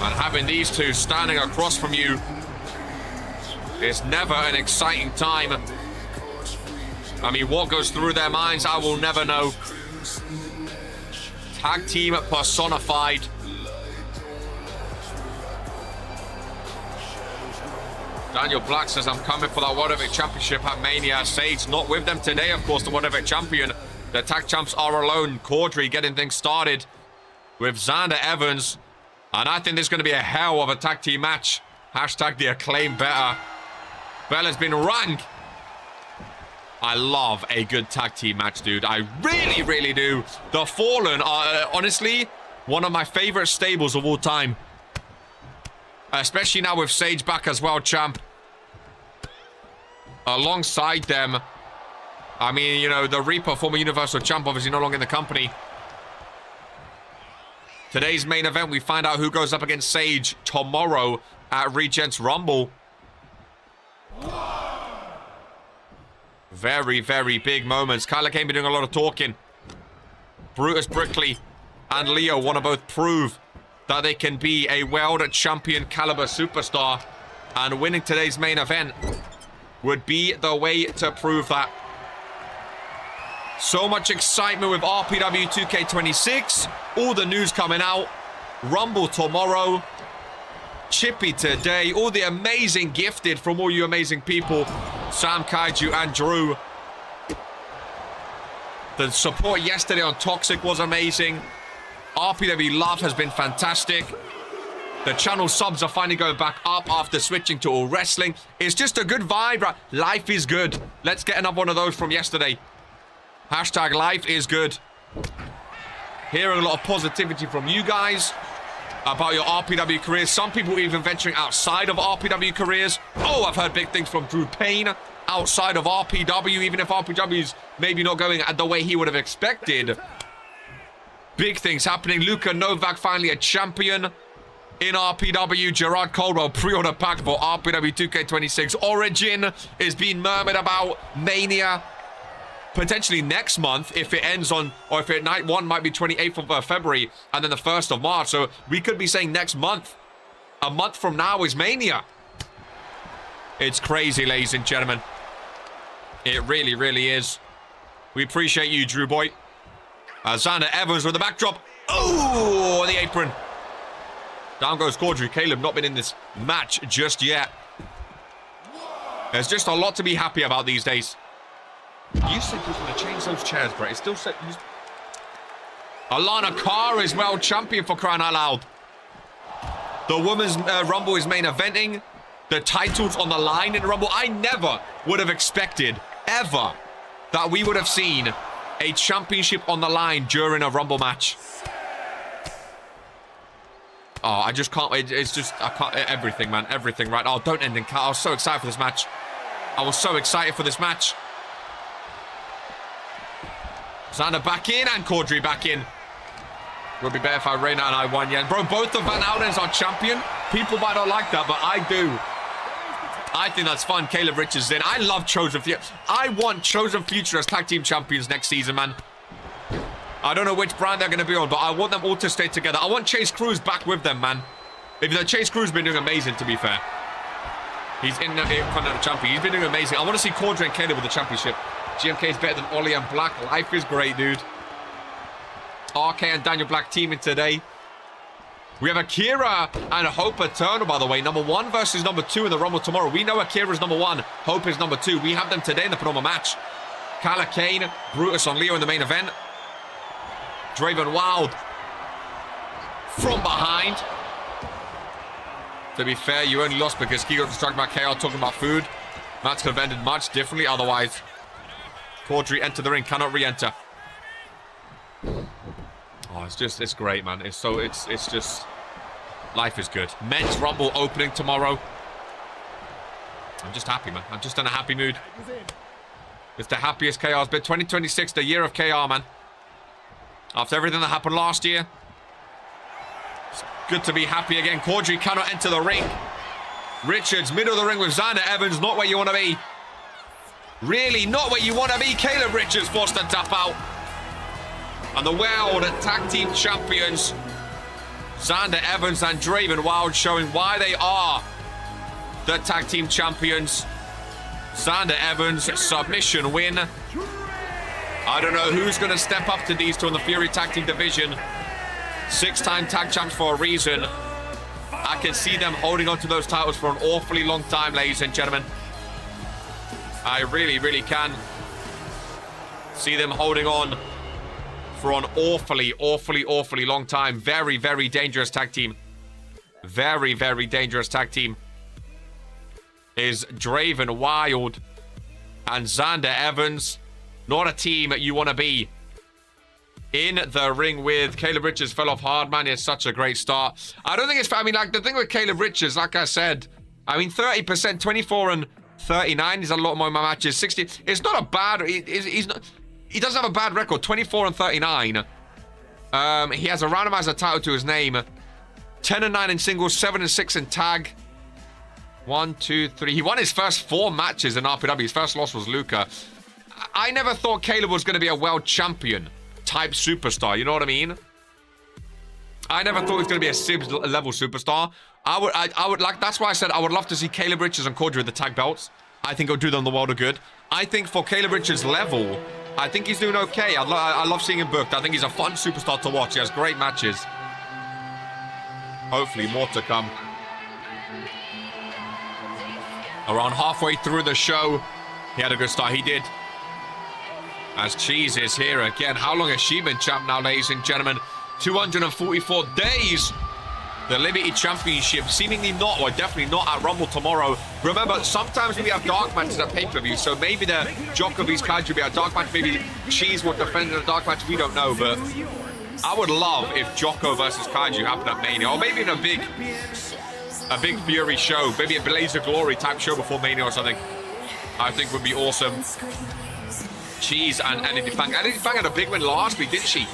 And having these two standing across from you is never an exciting time. I mean, what goes through their minds, I will never know. Tag team personified. Daniel Black says, I'm coming for that World Heavyweight Championship at Mania. Sage not with them today, of course, the World Heavyweight Champion. The tag champs are alone. Caudry getting things started with Xander Evans. And I think this is going to be a hell of a tag team match. Hashtag the Acclaim better. Bell has been ranked. I love a good tag team match, dude. I really, really do. The Fallen are, honestly, one of my favorite stables of all time. Especially now with Sage back as well, champ. Alongside them, I mean, you know, the Reaper, former Universal Champ, obviously no longer in the company. Today's main event, we find out who goes up against Sage tomorrow at Regents Rumble. Very, very big moments. Kyler Kane be doing a lot of talking. Brutus Brickley and Leo want to both prove that they can be a world champion caliber superstar, and winning today's main event would be the way to prove that. So much excitement with RPW 2K26, all the news coming out, Rumble tomorrow, Chippy today, all the amazing gifted from all you amazing people, Sam, Kaiju and Drew. The support yesterday on Toxic was amazing. RPW Love has been fantastic. The channel subs are finally going back up after switching to all wrestling. It's just a good vibe, right? Life is good. Let's get another one of those from yesterday. Hashtag life is good. Hearing a lot of positivity from you guys about your RPW careers. Some people even venturing outside of RPW careers. Oh, I've heard big things from Drew Payne outside of RPW, even if RPW is maybe not going the way he would have expected. Big things happening. Luka Novak finally a champion in RPW. Gerard Caldwell pre-order pack for RPW 2K26. Origin is being murmured about. Mania potentially next month if it ends on, or if it night one might be 28th of February and then the 1st of March. So we could be saying next month. A month from now is Mania. It's crazy, ladies and gentlemen. It really, really is. We appreciate you, Drew Boy. Xander Evans with the backdrop. Oh, on the apron. Down goes Caudry. Caleb not been in this match just yet. There's just a lot to be happy about these days. You said you was going to change those chairs, Brett. It still said... Alana Carr is world champion for crying out loud. The Women's Rumble is main eventing. The title's on the line in the Rumble. I never would have expected, ever, that we would have seen a championship on the line during a Rumble match. Oh, I just can't... It's just... I can't... Everything, man. Everything, right? Oh, don't end in... I was so excited for this match. I was so excited for this match. Xander back in and Caudry back in. Would be better if Reina and I won, yeah. Bro, both of Van Ouden's are champion. People might not like that, but I do. I think that's fun. Caleb Richards in. I love Chosen Future. I want Chosen Future as tag team champions next season, man. I don't know which brand they're going to be on, but I want them all to stay together. I want Chase Cruz back with them, man. Chase Cruz has been doing amazing, to be fair. He's in the Continental Champion. He's been doing amazing. I want to see Caudry and Caleb with the championship. GMK is better than Ollie and Black. Life is great, dude. RK and Daniel Black teaming today. We have Akira and Hope Eternal, by the way. Number 1 versus number 2 in the Rumble tomorrow. We know Akira's number 1. Hope is number 2. We have them today in the Panama match. Kala Kane, Brutus on Leo in the main event. Draven Wild from behind. To be fair, you only lost because Key got distracted by KR talking about food. Match could have ended much differently otherwise. Caudry entered the ring, cannot re-enter. Oh, it's great, man. It's just, life is good. Men's Rumble opening tomorrow. I'm just happy, man. I'm just in a happy mood. It's the happiest KR's been. 2026, the year of KR, man. After everything that happened last year, it's good to be happy again. Caudry cannot enter the ring. Richards, middle of the ring with Xander Evans. Not where you want to be. Really, not where you want to be. Caleb Richards forced to tap out. And the World Tag Team Champions, Xander Evans and Draven Wild, showing why they are the Tag Team Champions. Xander Evans, submission win. I don't know who's going to step up to these two in the Fury Tag Team division. 6-time tag champs for a reason. I can see them holding on to those titles for an awfully long time, ladies and gentlemen. I really, really can see them holding on for an awfully, awfully, awfully long time. Very, very dangerous tag team. Very, very dangerous tag team is Draven Wild and Xander Evans. Not a team you want to be in the ring with. Caleb Richards fell off hard, man. It's such a great start. I don't think it's... I mean, like, the thing with Caleb Richards, like I said, I mean, 30%, 24 and 39 is a lot more in my matches. 60... It's not a bad... He's not... He doesn't have a bad record. 24 and 39. He has a randomizer title to his name. 10 and 9 in singles, 7 and 6 in tag. 1, 2, 3. He won his first 4 matches in RPW. His first loss was Luca. I never thought Caleb was going to be a world champion type superstar. You know what I mean? I never thought he was going to be a Sibs level superstar. I would like... That's why I said I would love to see Caleb Richards and Caudry with the tag belts. I think it'll do them the world of good. I think for Caleb Richards' level, I think he's doing okay. I love seeing him booked. I think he's a fun superstar to watch. He has great matches. Hopefully more to come. Around halfway through the show, he had a good start. He did. As Cheese is here again. How long has she been champ now, ladies and gentlemen? 244 days. The Liberty Championship, seemingly not, or definitely not at Rumble tomorrow. Remember, sometimes we have dark matches at pay-per-view, so maybe the Djokovic Kaiju will be a dark match. Maybe Cheese will defend in a dark match. We don't know, but I would love if Jocko versus Kaiju happened at Mania, or maybe in a big Fury show, maybe a Blaze of Glory type show before Mania or something. I think would be awesome. Cheese and Eddie Fang. Eddie Fang had a big win last week, didn't she?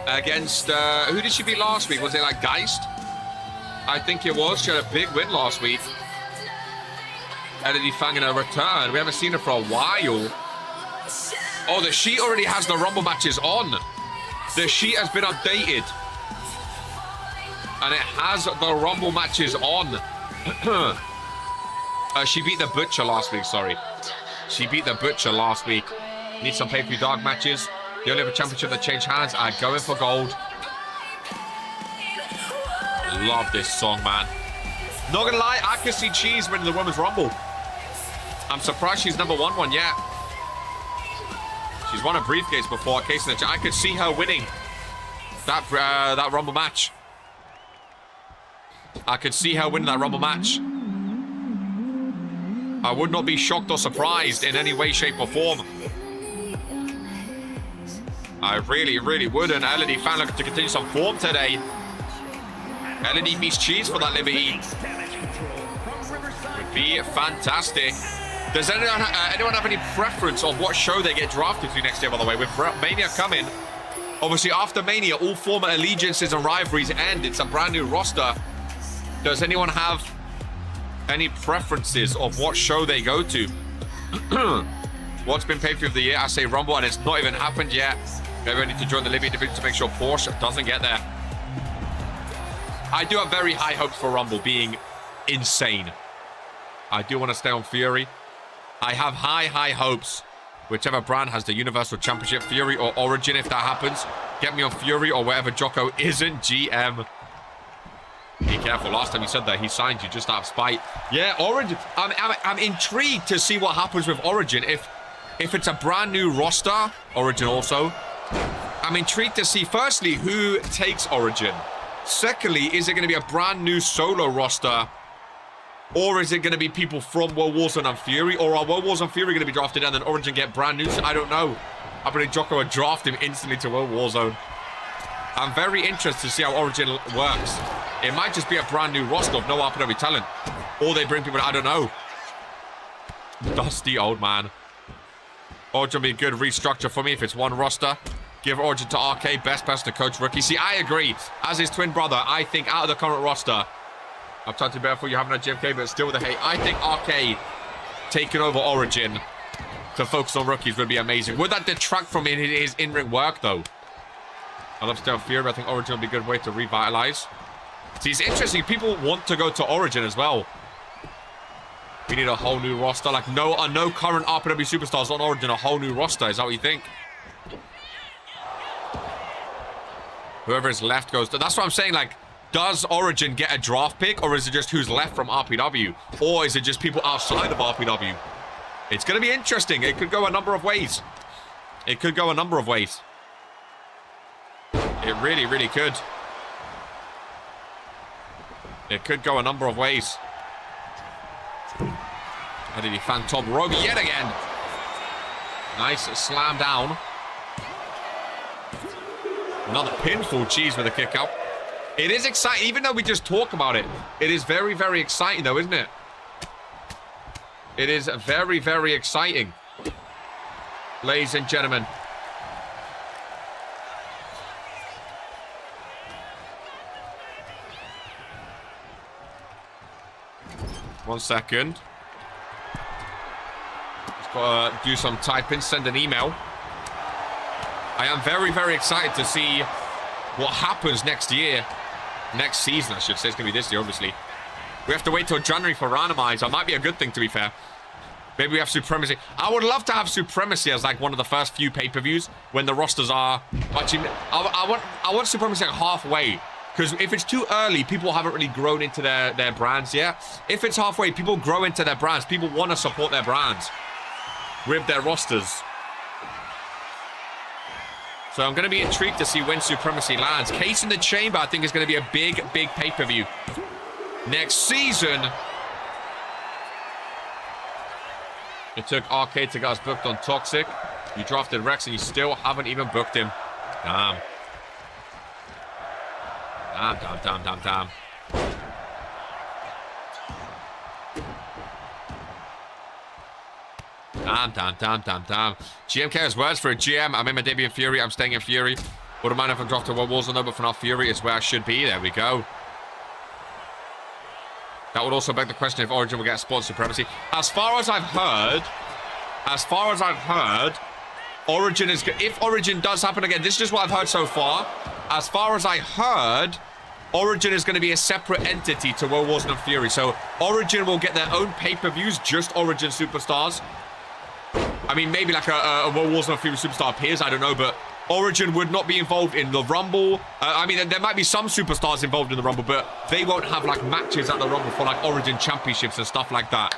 against, who did she beat last week? Was it like Geist? I think it was. She had a big win last week. Elodie Fang in her return. We haven't seen her for a while. Oh, the sheet already has the Rumble matches on. The sheet has been updated. And it has the Rumble matches on. She beat the Butcher last week, sorry. She beat the Butcher last week. Need some pay-per-view dark matches. The only other championship that changed hands. I'm going for gold. Love this song, man. Not gonna lie, I can see Cheese winning the Women's Rumble. I'm surprised she's never won one yet. She's won a briefcase before. I could see her winning that Rumble match. I could see her winning that Rumble match. I would not be shocked or surprised in any way, shape, or form. I really, really wouldn't. Elodie Fang looking to continue some form today. Elodie beats Cheese for that Liberty. Would be fantastic. Does anyone have any preference of what show they get drafted to next year, by the way? With Mania coming, obviously after Mania, all former allegiances and rivalries end. It's a brand new roster. Does anyone have any preferences of what show they go to? What's been paid for of the year? I say Rumble, and it's not even happened yet. They're ready to join the Liberty division to make sure Porsche doesn't get there. I do have very high hopes for Rumble being insane. I do want to stay on Fury. I have high hopes. Whichever brand has the Universal Championship, Fury or Origin, if that happens, get me on Fury or wherever Jocko isn't GM. Be careful. Last time he said that, he signed you just out of spite. Yeah, Origin. I'm intrigued to see what happens with Origin. If it's a brand new roster, Origin also. I'm intrigued to see, firstly, who takes Origin. Secondly, is it going to be a brand new solo roster? Or is it going to be people from World Warzone and Fury? Or are World Warzone and Fury going to be drafted and then Origin get brand new? I don't know. I believe Jocko would draft him instantly to World Warzone. I'm very interested to see how Origin works. It might just be a brand new roster of no RPW talent. Or they bring people, I don't know. Dusty old man. Origin would be a good restructure for me if it's one roster. Give Origin to RK, best person to coach rookie. See, I agree. As his twin brother, I think out of the current roster, I've tried to bear for you having a GMK, but still with the hate. I think RK taking over Origin to focus on rookies would be amazing. Would that detract from his in-ring work, though? I love Stone Fury, but I think Origin would be a good way to revitalize. See, it's interesting. People want to go to Origin as well. We need a whole new roster. Like, no current RPW superstars on Origin, a whole new roster. Is that what you think? Whoever is left goes to... That's what I'm saying, like, does Origin get a draft pick, or is it just who's left from RPW? Or is it just people outside of RPW? It's going to be interesting. It could go a number of ways. It could go a number of ways. It really, really could. It could go a number of ways. How did he fan Tom Rogue yet again? Nice slam down. Another pinfall. Cheese with a kick out. It is exciting, even though we just talk about it. It is very, very exciting, though, isn't it? It is very, very exciting. Ladies and gentlemen. One second. Just gotta do some typing, send an email. I am very, very excited to see what happens next year. Next season, I should say. It's going to be this year, obviously. We have to wait till January for randomize. That might be a good thing, to be fair. Maybe we have Supremacy. I would love to have Supremacy as like one of the first few pay-per-views when the rosters are... Actually, I want Supremacy like halfway. Because if it's too early, people haven't really grown into their brands yet. If it's halfway, people grow into their brands. People want to support their brands with their rosters. So I'm going to be intrigued to see when Supremacy lands. Case in the Chamber, I think, is going to be a big, big pay-per-view next season. It took RK to get us booked on Toxic. You drafted Rex and you still haven't even booked him. Damn. Damn. Damn. GMK has words for a GM. I'm in my debut in Fury. I'm staying in Fury. Wouldn't mind if I dropped a World Warzone though, but for now, Fury is where I should be. There we go. That would also beg the question if Origin will get sport supremacy. As far as I've heard, Origin is... If Origin does happen again, this is just what I've heard so far. As far as I heard, Origin is going to be a separate entity to World Warzone and Fury. So Origin will get their own pay-per-views, just Origin Superstars. I mean, maybe like a World Warzone and Fury Superstar appears, I don't know, but Origin would not be involved in the Rumble. I mean, there might be some superstars involved in the Rumble, but they won't have like matches at the Rumble for like Origin championships and stuff like that.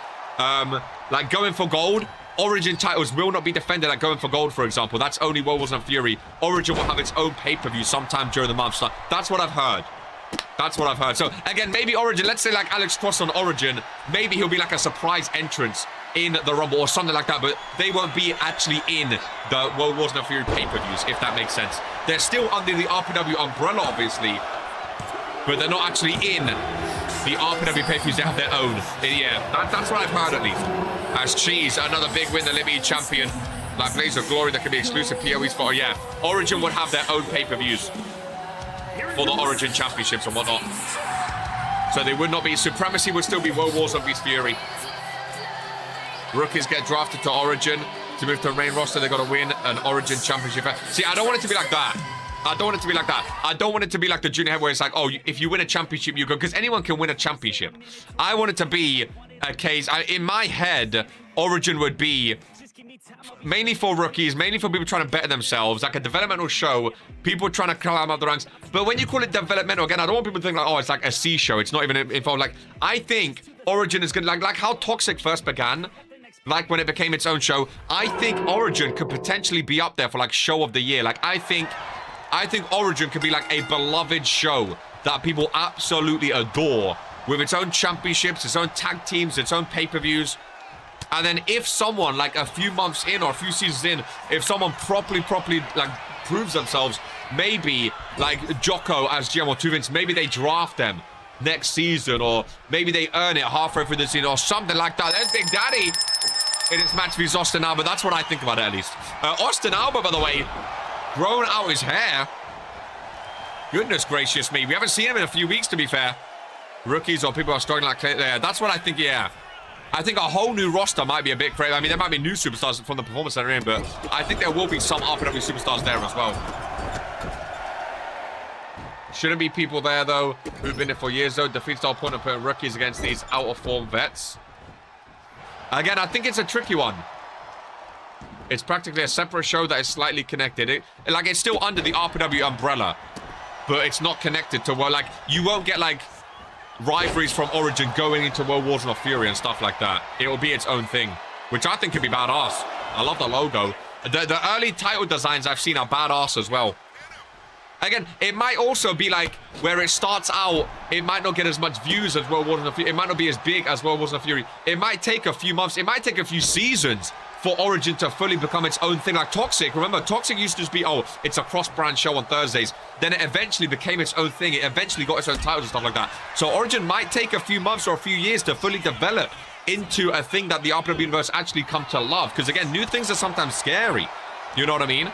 Like going for gold, Origin titles will not be defended at going for gold, for example. That's only World Warzone and Fury. Origin will have its own pay-per-view sometime during the month. So that's what I've heard. That's what I've heard. So again, maybe Origin, let's say like Alex Cross on Origin, maybe he'll be like a surprise entrance in the Rumble or something like that, but they won't be actually in the World Warzone and Fury pay-per-views, if that makes sense. They're still under the RPW umbrella, obviously, but they're not actually in the RPW pay-per-views. They have their own. Yeah, that's what I've heard at least. As Cheese, another big win, the Libby champion. Like Blaze of Glory, that could be exclusive PoE spot. Yeah, Origin would have their own pay-per-views for the Origin championships and whatnot. So they would not be. Supremacy would still be World Warzone vs Fury. Rookies get drafted to Origin. To move to the main roster, they got to win an Origin championship. See, I don't want it to be like that. I don't want it to be like that. I don't want it to be like the junior heavyweight. It's like, oh, if you win a championship, you go. Because anyone can win a championship. I want it to be a case. In my head, Origin would be mainly for rookies, mainly for people trying to better themselves, like a developmental show, people trying to climb up the ranks. But when you call it developmental, again, I don't want people to think like, oh, it's like a C show. It's not even involved. Like, I think Origin is good. Like how Toxic first began. Like when it became its own show, I think Origin could potentially be up there for like show of the year. Like I think Origin could be like a beloved show that people absolutely adore, with its own championships, its own tag teams, its own pay-per-views. And then if someone like a few months in or a few seasons in, if someone properly like proves themselves, maybe like Jocko as GM or 2 Vince, maybe they draft them next season, or maybe they earn it halfway through the season or something like that. There's Big Daddy in its match vs Austin Alba. That's what I think about it, at least. Austin Alba, by the way, growing out his hair. Goodness gracious me. We haven't seen him in a few weeks, to be fair. Rookies or people who are struggling like there. That's what I think, yeah. I think a whole new roster might be a bit crazy. I mean, there might be new superstars from the Performance Center in, but I think there will be some RPW superstars there as well. Shouldn't be people there, though, who've been there for years, though. Defeat style point of putting rookies against these out-of-form vets. Again, I think it's a tricky one. It's practically a separate show that is slightly connected. Like, it's still under the RPW umbrella, but it's not connected to, well, like, you won't get, like, rivalries from Origin going into World Warzone or Fury and stuff like that. It will be its own thing, which I think could be badass. I love the logo. The early title designs I've seen are badass as well. Again, it might also be like where it starts out, it might not get as much views as World Warzone and Fury. It might not be as big as World Warzone and Fury. It might take a few months. It might take a few seasons for Origin to fully become its own thing. Like Toxic, remember, Toxic used to just be, oh, it's a cross-brand show on Thursdays. Then it eventually became its own thing. It eventually got its own titles and stuff like that. So Origin might take a few months or a few years to fully develop into a thing that the RPW universe actually come to love. Because again, new things are sometimes scary. You know what I mean?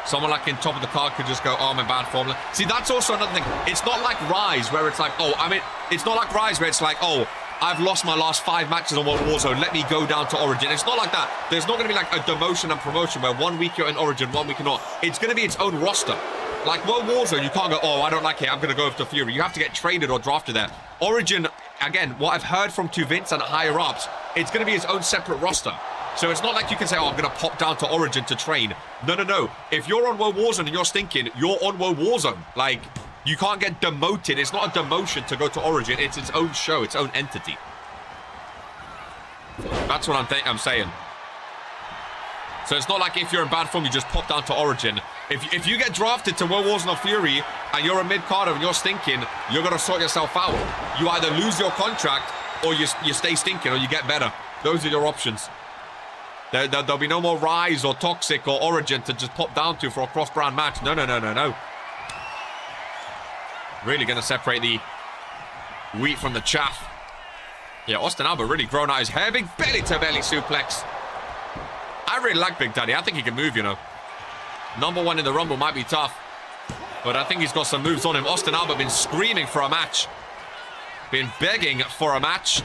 Someone like in top of the card could just go, oh, I'm in bad form. See, that's also another thing. It's not like Rise, where it's like, oh, I mean, it's not like Rise, where it's like, oh, I've lost my last 5 matches on World Warzone. Let me go down to Origin. It's not like that. There's not going to be like a demotion and promotion where 1 week you're in Origin, 1 week you're not. It's going to be its own roster. Like World Warzone, you can't go, oh, I don't like it, I'm going to go over to Fury. You have to get traded or drafted there. Origin, again, what I've heard from 2 Vince and higher ups, it's going to be its own separate roster. So it's not like you can say, oh, I'm going to pop down to Origin to train. No, no, no. If you're on World Warzone and you're stinking, you're on World Warzone. Like, you can't get demoted. It's not a demotion to go to Origin. It's its own show, its own entity. That's what I'm saying. So it's not like if you're in bad form, you just pop down to Origin. If you get drafted to World Warzone or Fury and you're a mid-carder and you're stinking, you're going to sort yourself out. You either lose your contract or you stay stinking or you get better. Those are your options. There'll be no more Rise or Toxic or Origin to just pop down to for a cross-brand match. No, no, no, no, no. Really going to separate the wheat from the chaff. Yeah, Austin Alba really grown out his hair. Big belly-to-belly suplex. I really like Big Daddy. I think he can move, you know. Number 1 in the Rumble might be tough. But I think he's got some moves on him. Austin Albert been screaming for a match. Been begging for a match.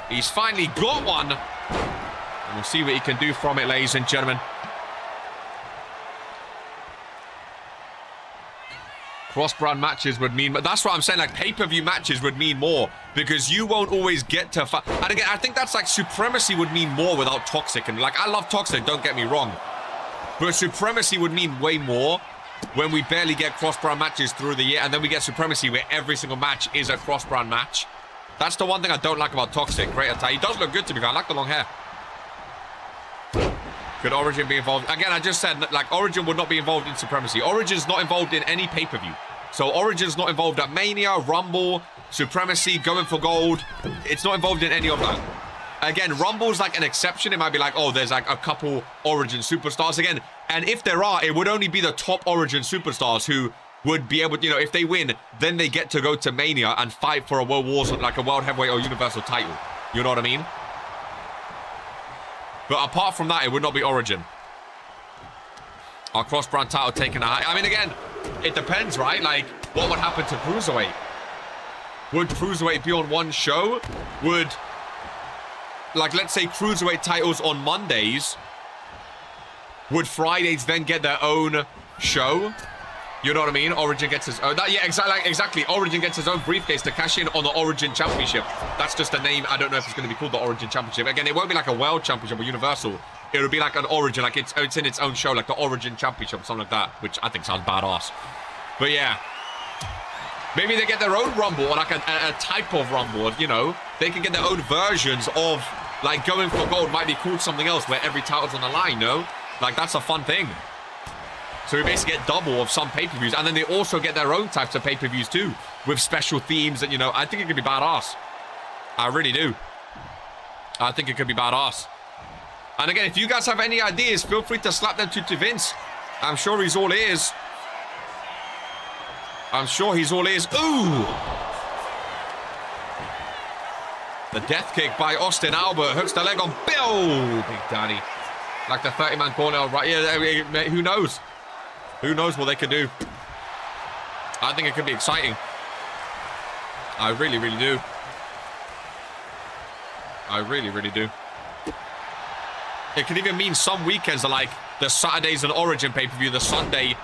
He's finally got one. And we'll see what he can do from it, ladies and gentlemen. Cross-brand matches would mean... But that's what I'm saying. Like, pay-per-view matches would mean more. Because you won't always get to... And again, I think that's like Supremacy would mean more without Toxic. And like, I love Toxic, don't get me wrong. But Supremacy would mean way more when we barely get cross-brand matches through the year. And then we get Supremacy where every single match is a cross-brand match. That's the one thing I don't like about Toxic. Great attack. He does look good to me. I like the long hair. Could Origin be involved? Again, I just said, like, Origin would not be involved in Supremacy. Origin's not involved in any pay-per-view. So Origin's not involved at Mania, Rumble, Supremacy, Going for Gold. It's not involved in any of that. Again, Rumble's like an exception. It might be like, oh, there's like a couple Origin superstars again. And if there are, it would only be the top Origin superstars who would be able to, you know, if they win, then they get to go to Mania and fight for a World Wars, like a World Heavyweight or Universal title. You know what I mean? But apart from that, it would not be Origin. Our cross-brand title taken out. I mean, again, it depends, right? Like, what would happen to Cruiserweight? Would Cruiserweight be on one show? Would, like, let's say Cruiserweight titles on Mondays. Would Fridays then get their own show? You know what I mean? Origin gets his own. Yeah, exactly. Origin gets his own briefcase to cash in on the Origin Championship. That's just a name. I don't know if it's going to be called the Origin Championship. Again, it won't be like a World Championship or Universal. It'll be like an Origin, like it's in its own show, like the Origin Championship, something like that, which I think sounds badass. But yeah, maybe they get their own Rumble or like a type of Rumble. You know, they can get their own versions of like Going for Gold might be called something else where every title's on the line. No, like that's a fun thing. So we basically get double of some pay-per-views. And then they also get their own types of pay-per-views too. With special themes and, you know, I think it could be badass. I really do. I think it could be badass. And again, if you guys have any ideas, feel free to slap them to Vince. I'm sure he's all ears. I'm sure he's all ears. Ooh! The death kick by Austin Albert. Hooks the leg on Bill. Big Daddy. Like the 30-man corner. Right, yeah, who knows? Who knows what they could do? I think it could be exciting. I really, really do. I really, really do. It could even mean some weekends are like the Saturday's an Origin pay-per-view, the Sunday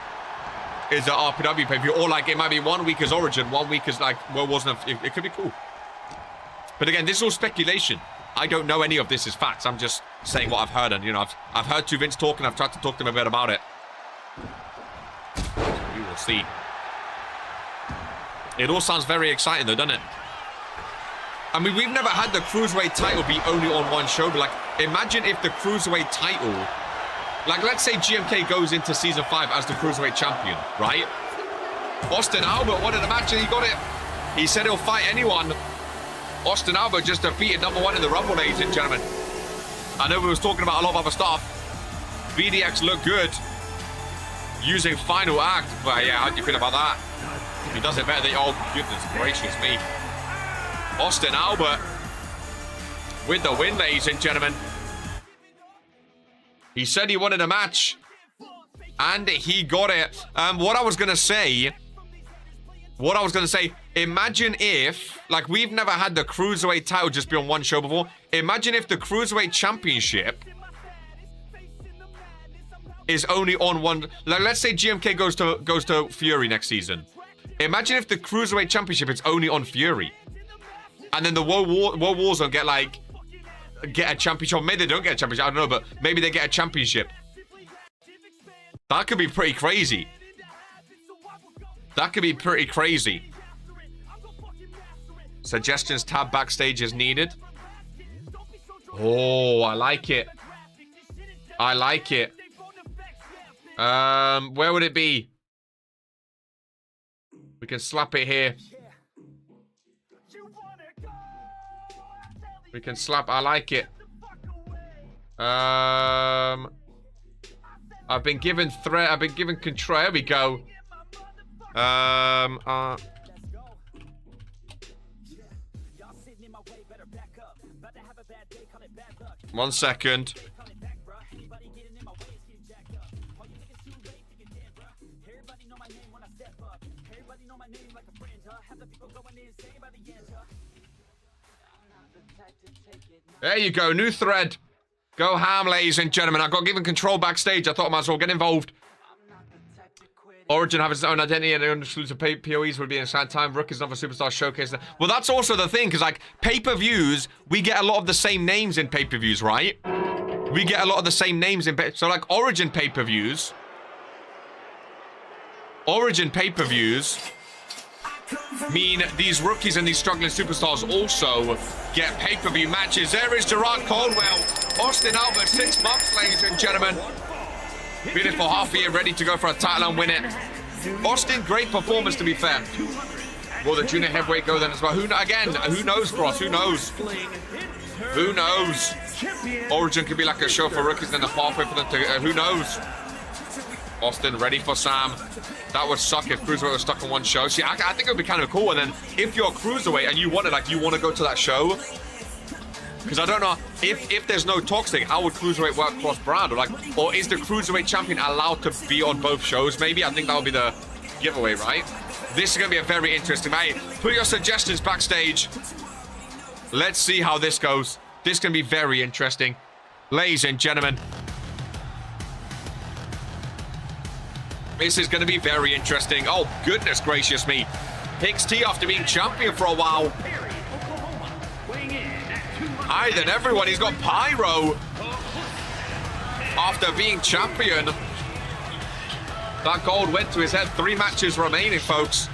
is the RPW pay-per-view, or like it might be 1 week is Origin, 1 week is like, well, wasn't it could be cool. But again, this is all speculation. I don't know any of this is facts. I'm just saying what I've heard, and you know, I've heard to Vince talk, and I've tried to talk to him a bit about it. We will see. It all sounds very exciting though, doesn't it? I mean, we've never had the Cruiserweight title be only on one show, but like, imagine if the Cruiserweight title, like, let's say GMK goes into Season 5 as the Cruiserweight champion, right? Austin Albert wanted a match and he got it. He said he'll fight anyone. Austin Albert just defeated #1 in the Rumble, ladies and gentlemen. I know we was talking about a lot of other stuff. BDX looked good using Final Act, but yeah, how do you feel about that? He does it better than, oh, goodness gracious me. Austin Albert with the win, ladies and gentlemen. He said he wanted a match, and he got it. What I was gonna say, imagine if, like, we've never had the Cruiserweight title just be on one show before. Imagine if the Cruiserweight Championship is only on one. Like, let's say GMK goes to Fury next season. Imagine if the Cruiserweight Championship is only on Fury. And then the World Warzone get a championship. Or maybe they don't get a championship. I don't know, but maybe they get a championship. That could be pretty crazy. That could be pretty crazy. Suggestions tab backstage is needed. Oh, I like it. I like it. Where would it be? We can slap it here. We can slap. I like it. I've been given threat. I've been given control. There we go. 1 second. There you go, new thread. Go ham, ladies and gentlemen. I got given control backstage. I thought I might as well get involved. Origin has its own identity and their exclusive POEs would be in a sad time. Rookies and other superstars showcase. Well, that's also the thing, because like pay-per-views, we get a lot of the same names in pay-per-views, right? We get a lot of the same names in so like Origin pay-per-views. Origin pay-per-views mean these rookies and these struggling superstars also get pay-per-view matches. There is Gerard Caldwell. Austin out for 6 months, ladies and gentlemen. Been it for half a year, ready to go for a title and win it. Austin, great performance to be fair. Will the junior heavyweight go then as well? Who knows, Cross? Who knows? Who knows? Origin could be like a show for rookies and a pathway for them to... who knows? Austin ready for Sam. That would suck if Cruiserweight was stuck on one show. See, I think it would be kind of cool. And then if you're Cruiserweight and you want to go to that show... Because I don't know, if there's no toxic, how would Cruiserweight work cross-brand? Or is the Cruiserweight champion allowed to be on both shows, maybe? I think that would be the giveaway, right? This is going to be a very interesting night. Put your suggestions backstage. Let's see how this goes. This can be very interesting. Ladies and gentlemen. This is going to be very interesting. Oh, goodness gracious me. Hicks T after being champion for a while. Higher than everyone. He's got Pyro after being champion. That gold went to his head. 3 matches remaining, folks.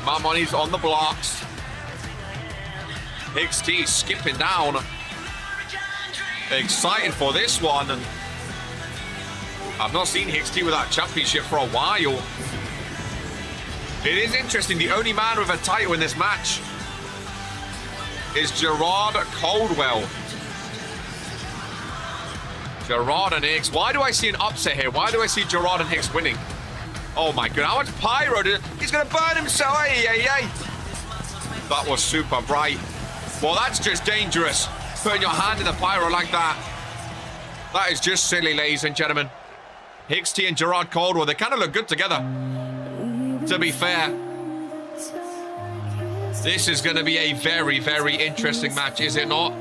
My money's on the blocks. Hicks T skipping down. Excited for this one. I've not seen Hicks T without championship for a while. It is interesting. The only man with a title in this match is Gerard Caldwell. Gerard and Hicks. Why do I see an upset here? Why do I see Gerard and Hicks winning? Oh my god, how much pyro did... He's gonna burn himself. Ay, ay, ay. That was super bright. Well, that's just dangerous. Putting your hand in the pyro like that. That is just silly, ladies and gentlemen. Hicks T and Gerard Caldwell, they kind of look good together. To be fair. This is going to be a very, very interesting match, is it not?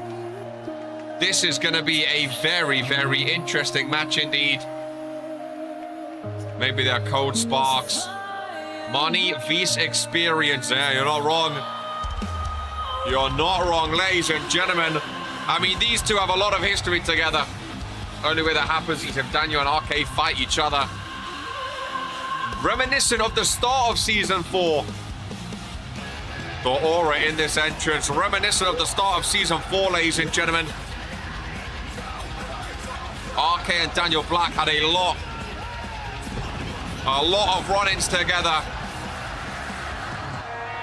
This is going to be a very, very interesting match indeed. Maybe they're cold sparks. Money vs experience. Yeah, you're not wrong. You're not wrong, ladies and gentlemen. I mean, these two have a lot of history together. Only way that happens is if Daniel and RK fight each other. Reminiscent of the start of Season 4. The aura in this entrance, reminiscent of the start of Season 4, ladies and gentlemen. RK and Daniel Black had a lot of run-ins together.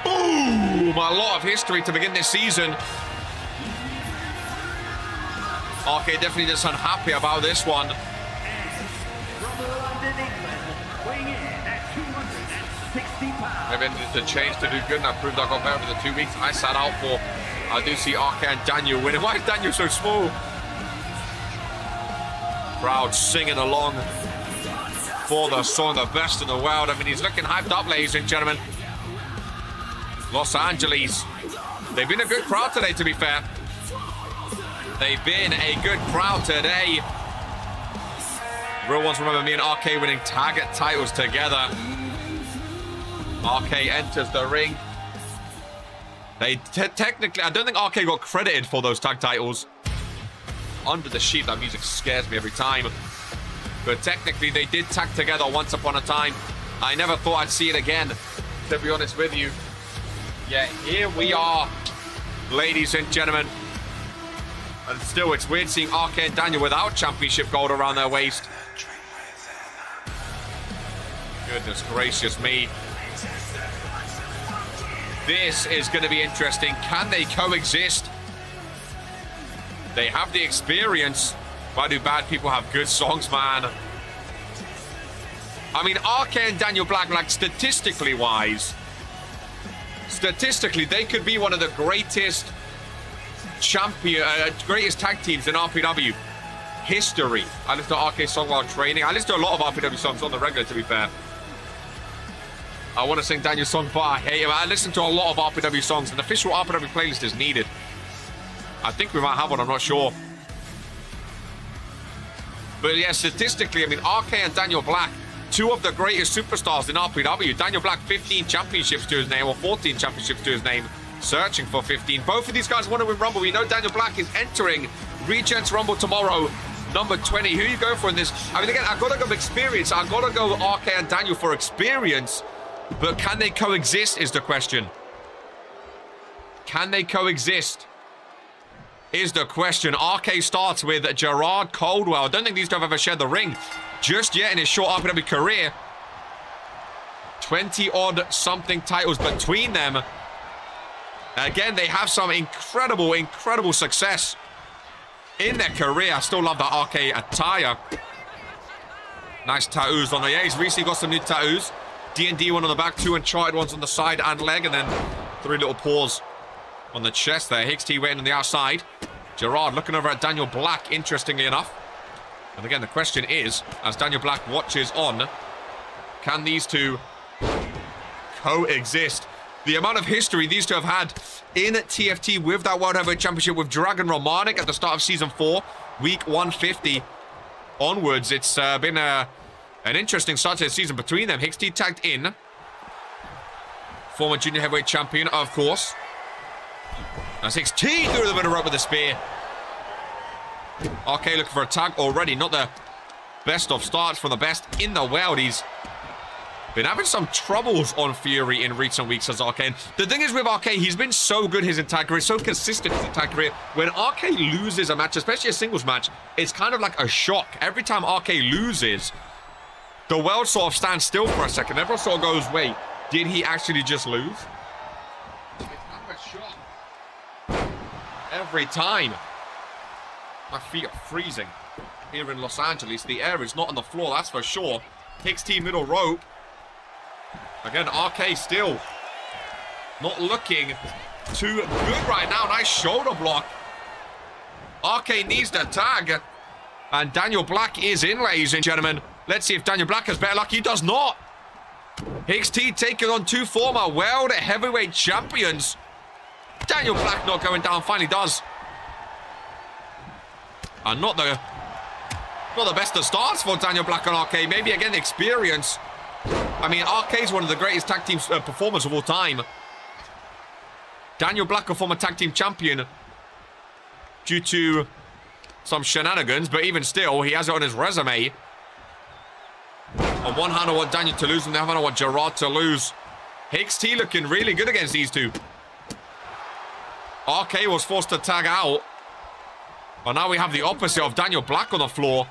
Boom! A lot of history to begin this season. RK definitely just unhappy about this one. Maybe I needed to change to do good, and I proved I got better for the 2 weeks I sat out for. I do see RK and Daniel winning. Why is Daniel so small? Crowd singing along for the song, the best in the world. I mean, he's looking hyped up, ladies and gentlemen. Los Angeles. They've been a good crowd today, to be fair. They've been a good crowd today. Real ones remember me and RK winning tag titles together. RK enters the ring. They technically, I don't think RK got credited for those tag titles. Under the sheet, that music scares me every time. But technically, they did tag together once upon a time. I never thought I'd see it again, to be honest with you. Yeah, here we are, ladies and gentlemen. And still, it's weird seeing RK and Daniel without championship gold around their waist. Goodness gracious me. This is going to be interesting. Can they coexist? They have the experience. Why do bad people have good songs, man? I mean, RK and Daniel Black, like statistically wise, they could be one of the greatest greatest tag teams in RPW history. I listen to RK song while training. I listen to a lot of RPW songs on the regular, to be fair. I want to sing Daniel's song, but I hate him. I listen to a lot of RPW songs. An official RPW playlist is needed. I think we might have one, I'm not sure. But yeah, statistically, I mean, RK and Daniel Black, two of the greatest superstars in RPW. Daniel Black, 15 championships to his name, or 14 championships to his name, searching for 15. Both of these guys want to win Rumble. We know Daniel Black is entering Regents Rumble tomorrow, number 20. Who are you going for in this? I mean, again, I've got to go experience. I've got to go RK and Daniel for experience. But can they coexist is the question. Can they coexist is the question. RK starts with Gerard Caldwell. I don't think these two have ever shared the ring just yet in his short RPW career. 20-odd something titles between them. Again, they have some incredible success in their career. I still love that RK attire. Nice tattoos on the... Yeah, he's recently got some new tattoos. D&D one on the back, 2 Uncharted ones on the side and leg, and then 3 little paws on the chest there. HT waiting on the outside. Gerard looking over at Daniel Black, interestingly enough. And again, the question is, as Daniel Black watches on, can these two coexist? The amount of history these two have had in TFT with that World Heavyweight Championship with Dragon Romanik at the start of Season 4, Week 150 onwards. It's been an interesting start to the season between them. HT tagged in. Former Junior Heavyweight Champion, of course. As HT through the middle rope with a spear. RK looking for a tag already. Not the best of starts from the best in the world. He's been having some troubles on Fury in recent weeks as RK. And the thing is with RK, he's been so good his entire career, so consistent his entire career. When RK loses a match, especially a singles match, it's kind of like a shock. Every time RK loses, the world sort of stands still for a second. Everyone sort of goes, wait, did he actually just lose? It's kind of a shock. Every time. My feet are freezing here in Los Angeles. The air is not on the floor, that's for sure. HT middle rope. Again, RK still not looking too good right now. Nice shoulder block. RK needs the tag. And Daniel Black is in, ladies and gentlemen. Let's see if Daniel Black has better luck. He does not. HT taking on 2 former World Heavyweight Champions. Daniel Black not going down, finally does. And not the best of starts for Daniel Black and RK. Maybe again, experience. I mean, RK is one of the greatest tag team performers of all time. Daniel Black, a former tag team champion, due to some shenanigans, but even still, he has it on his resume. On one hand, I want Daniel to lose, and the other hand, I want Gerard to lose. HT looking really good against these two. RK was forced to tag out. But now we have the opposite of Daniel Black on the floor.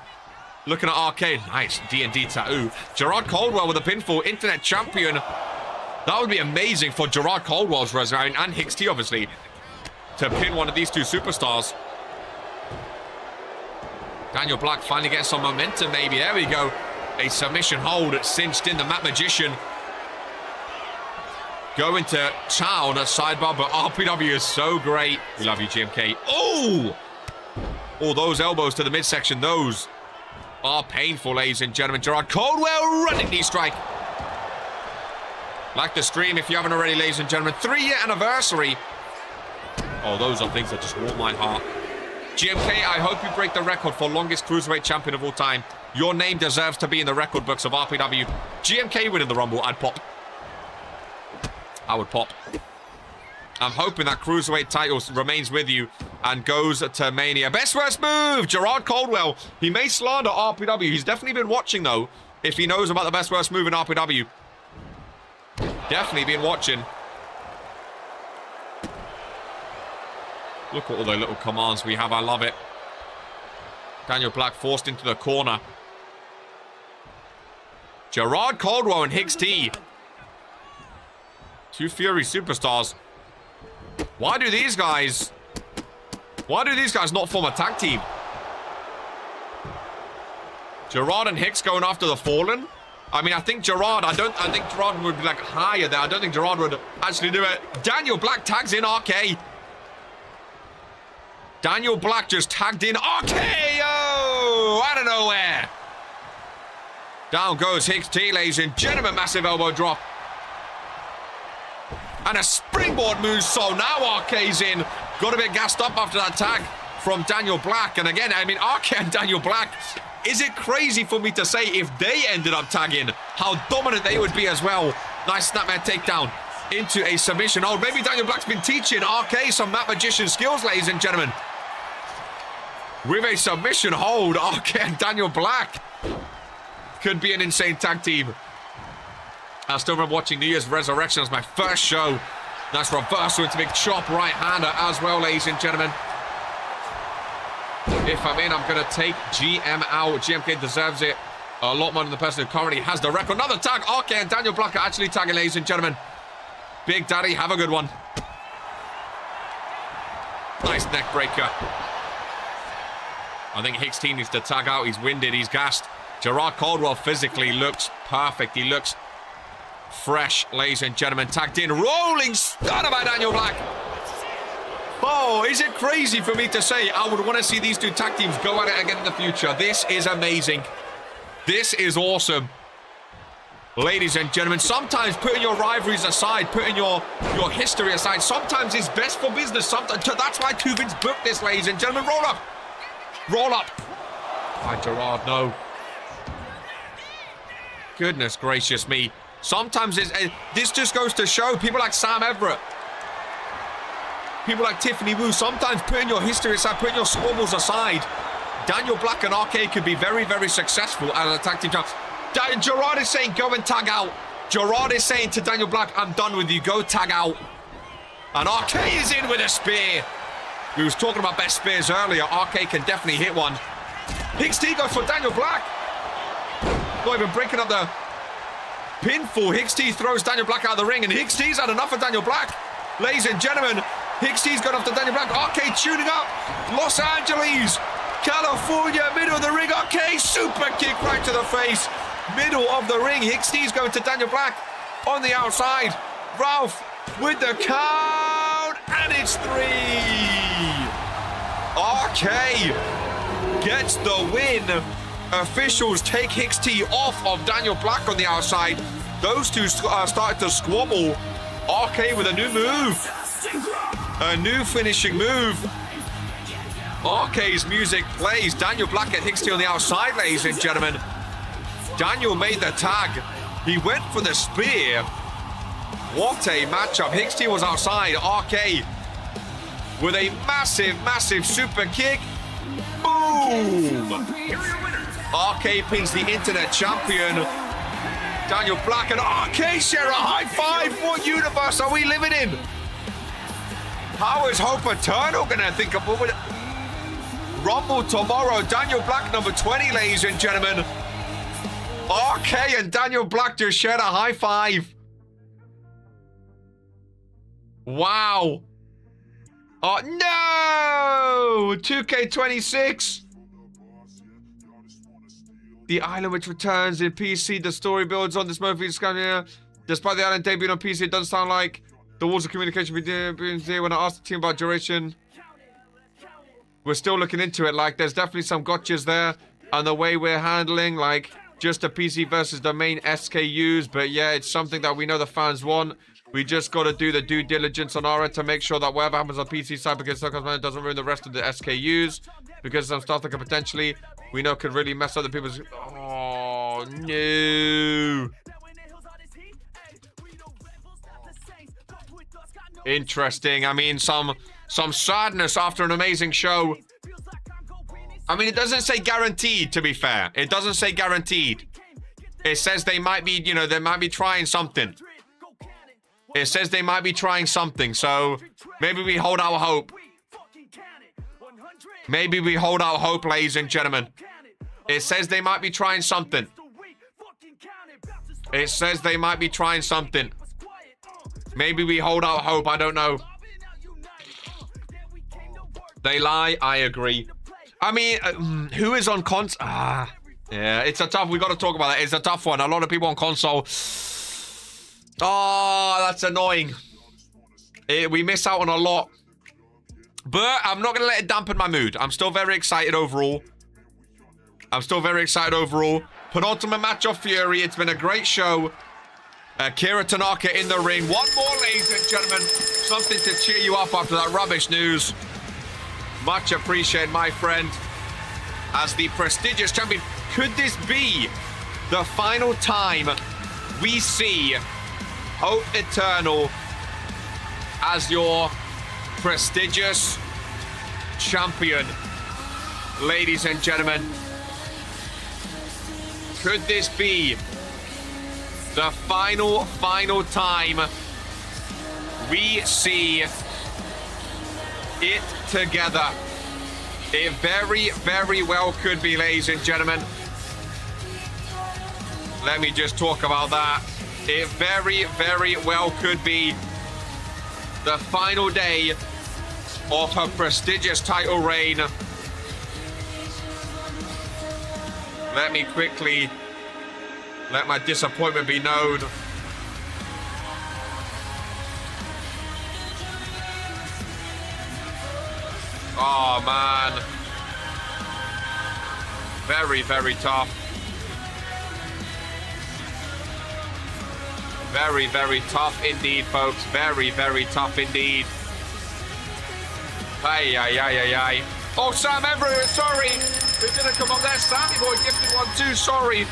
Looking at RK. Nice D&D tattoo. Gerard Caldwell with a pinfall. Internet champion. That would be amazing for Gerard Caldwell's resume. And HT, obviously. To pin one of these two superstars. Daniel Black finally getting some momentum, maybe. There we go. A submission hold cinched in. The Mat Magician. Going to town at sidebar. But RPW is so great. We love you, GMK. Oh! Oh, those elbows to the midsection, those are painful, ladies and gentlemen. Gerard Caldwell running knee strike. Like the stream if you haven't already, ladies and gentlemen. 3-year anniversary. Oh, those are things that just warm my heart. GMK, I hope you break the record for longest cruiserweight champion of all time. Your name deserves to be in the record books of RPW. GMK winning the Rumble, I'd pop. I would pop. I'm hoping that cruiserweight title remains with you and goes to Mania. Best worst move, Gerard Caldwell. He may slander RPW. He's definitely been watching, though, if he knows about the best worst move in RPW. Definitely been watching. Look at all the little commands we have. I love it. Daniel Black forced into the corner. Gerard Caldwell and Hicks T. 2 Fury superstars. Why do these guys not form a tag team? Gerard and Hicks going after the Fallen? I mean, I think Gerard would be like higher there. I don't think Gerard would actually do it. Daniel Black tags in RK. Daniel Black just tagged in RKO out of nowhere. Down goes Hicks T, ladies and gentlemen. Massive elbow drop. And a springboard moonsault. Now RK's in. Got a bit gassed up after that tag from Daniel Black. And again, I mean, RK and Daniel Black, is it crazy for me to say if they ended up tagging, how dominant they would be as well? Nice snapmare takedown into a submission hold. Maybe Daniel Black's been teaching RK some Mat Magician skills, ladies and gentlemen. With a submission hold, RK and Daniel Black could be an insane tag team. I still remember watching New Year's Resurrection as my first show. Nice reversal into big chop right-hander as well, ladies and gentlemen. If I'm in, I'm going to take GM out. GMK deserves it a lot more than the person who currently has the record. Another tag. RK and Daniel Black are actually tagging, ladies and gentlemen. Big Daddy, have a good one. Nice neck breaker. I think Hicks T needs to tag out. He's winded. He's gassed. Gerard Caldwell physically looks perfect. He looks fresh, ladies and gentlemen. Tagged in. Rolling stunner by Daniel Black. Oh, is it crazy for me to say I would want to see these two tag teams go at it again in the future? This is amazing. This is awesome. Ladies and gentlemen, sometimes putting your rivalries aside, putting your history aside, sometimes is best for business. Sometimes, that's why Tubin's booked this, ladies and gentlemen. Roll up. Roll up. By Gerard, no. Goodness gracious me. Sometimes this just goes to show people like Sam Everett, people like Tiffany Wu, sometimes putting your history aside, putting your squabbles aside, Daniel Black and RK could be very, very successful as a tag team champ. Gerard is saying, go and tag out. Gerard is saying to Daniel Black, I'm done with you. Go tag out. And RK is in with a spear. We was talking about best spears earlier. RK can definitely hit one. Hicks T goes for Daniel Black. Not even breaking up the pinfall. Hicks T throws Daniel Black out of the ring, and Hicks T's had enough of Daniel Black. Ladies and gentlemen, Hicks T's gone after Daniel Black. RK tuning up. Los Angeles, California, middle of the ring. RK super kick right to the face. Middle of the ring. Hicks T's going to Daniel Black on the outside. Ralph with the count, and it's 3. RK gets the win. Officials take Hicks T off of Daniel Black on the outside. Those two started to squabble. RK with a new move. A new finishing move. RK's music plays. Daniel Black at Hicks T on the outside, ladies and gentlemen. Daniel made the tag. He went for the spear. What a matchup. Hicks T was outside. RK with a massive, massive super kick. Boom! RK pins the internet champion. Daniel Black and RK share a high five. What universe are we living in? How is Hope Eternal gonna think of what? Rumble tomorrow. Daniel Black number 20, ladies and gentlemen. RK and Daniel Black just shared a high five. Wow. Oh no! 2K26. The island which returns in PC. The story builds on this movie. Despite the island debuting on PC, it doesn't sound like the walls of communication being there. When I asked the team about duration, we're still looking into it. Like, there's definitely some gotchas there, and the way we're handling, like, just the PC versus the main SKUs. But yeah, it's something that we know the fans want. We just got to do the due diligence on our end to make sure that whatever happens on PC side, because it doesn't ruin the rest of the SKUs, because some stuff that could potentially, we know, could really mess up the people's. Oh no! Interesting. I mean, some sadness after an amazing show. I mean, it doesn't say guaranteed, to be fair. It doesn't say guaranteed. It says they might be, you know, they might be trying something. It says they might be trying something, so maybe we hold our hope. Maybe we hold our hope, ladies and gentlemen. It says they might be trying something. It says they might be trying something. Maybe we hold our hope, I don't know. They lie, I agree. I mean, who is on console? Yeah, it's a tough, we got to talk about that. It's a tough one. A lot of people on console. Oh, that's annoying. We miss out on a lot. But I'm not going to let it dampen my mood. I'm still very excited overall. Penultimate match of Fury. It's been a great show. Akira Tanaka in the ring. One more, ladies and gentlemen. Something to cheer you up after that rubbish news. Much appreciated, my friend. As the prestigious champion, could this be the final time we see Hope Eternal as your prestigious champion? Ladies and gentlemen, could this be the final time we see it together? It very, very well could be, ladies and gentlemen. Let me just talk about that. It very, very well could be the final day of her prestigious title reign. Let me quickly let my disappointment be known. Oh, man. Very, very tough. Very, very tough indeed, folks. Very, very tough indeed. Ay, ay, ay, ay, ay. Oh, Sam Everett, sorry. It didn't come up there. Sammy Boy gifted one too, sorry.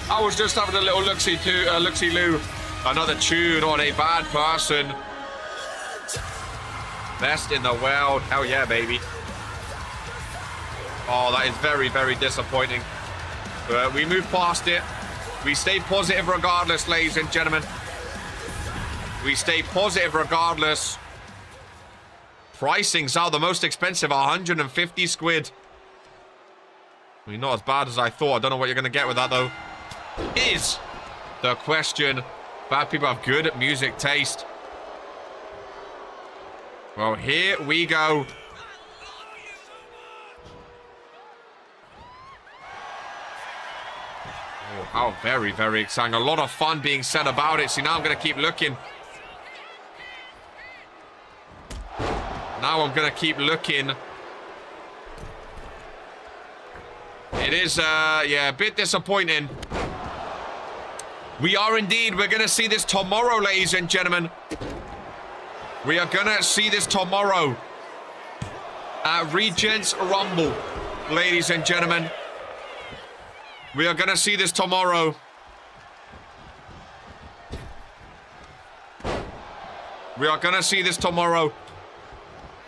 I was just having a little look-see-loo. Another tune on a bad person. Best in the world. Hell yeah, baby. Oh, that is very, very disappointing. But we move past it. We stay positive regardless, ladies and gentlemen. We stay positive regardless. Pricing's out the most expensive, 150 squid. I mean, not as bad as I thought. I don't know what you're going to get with that, though. Is the question. Bad people have good music taste. Well, here we go. Oh, how very, very exciting. A lot of fun being said about it. See, now I'm going to keep looking. Now I'm going to keep looking. It is, yeah, a bit disappointing. We are indeed. We're going to see this tomorrow, ladies and gentlemen. We are going to see this tomorrow at Regents Rumble, ladies and gentlemen. We are going to see this tomorrow. We are going to see this tomorrow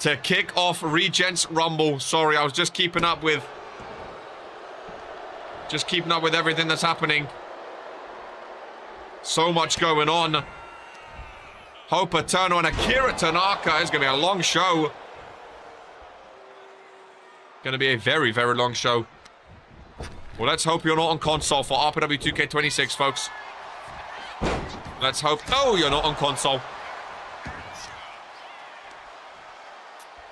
to kick off Regents Rumble. Sorry, I was just keeping up with everything that's happening. So much going on. Hope Eternal and Akira Tanaka is going to be a long show. Going to be a very, very long show. Well, let's hope you're not on console for RPW 2K25, folks. Let's hope... Oh, you're not on console.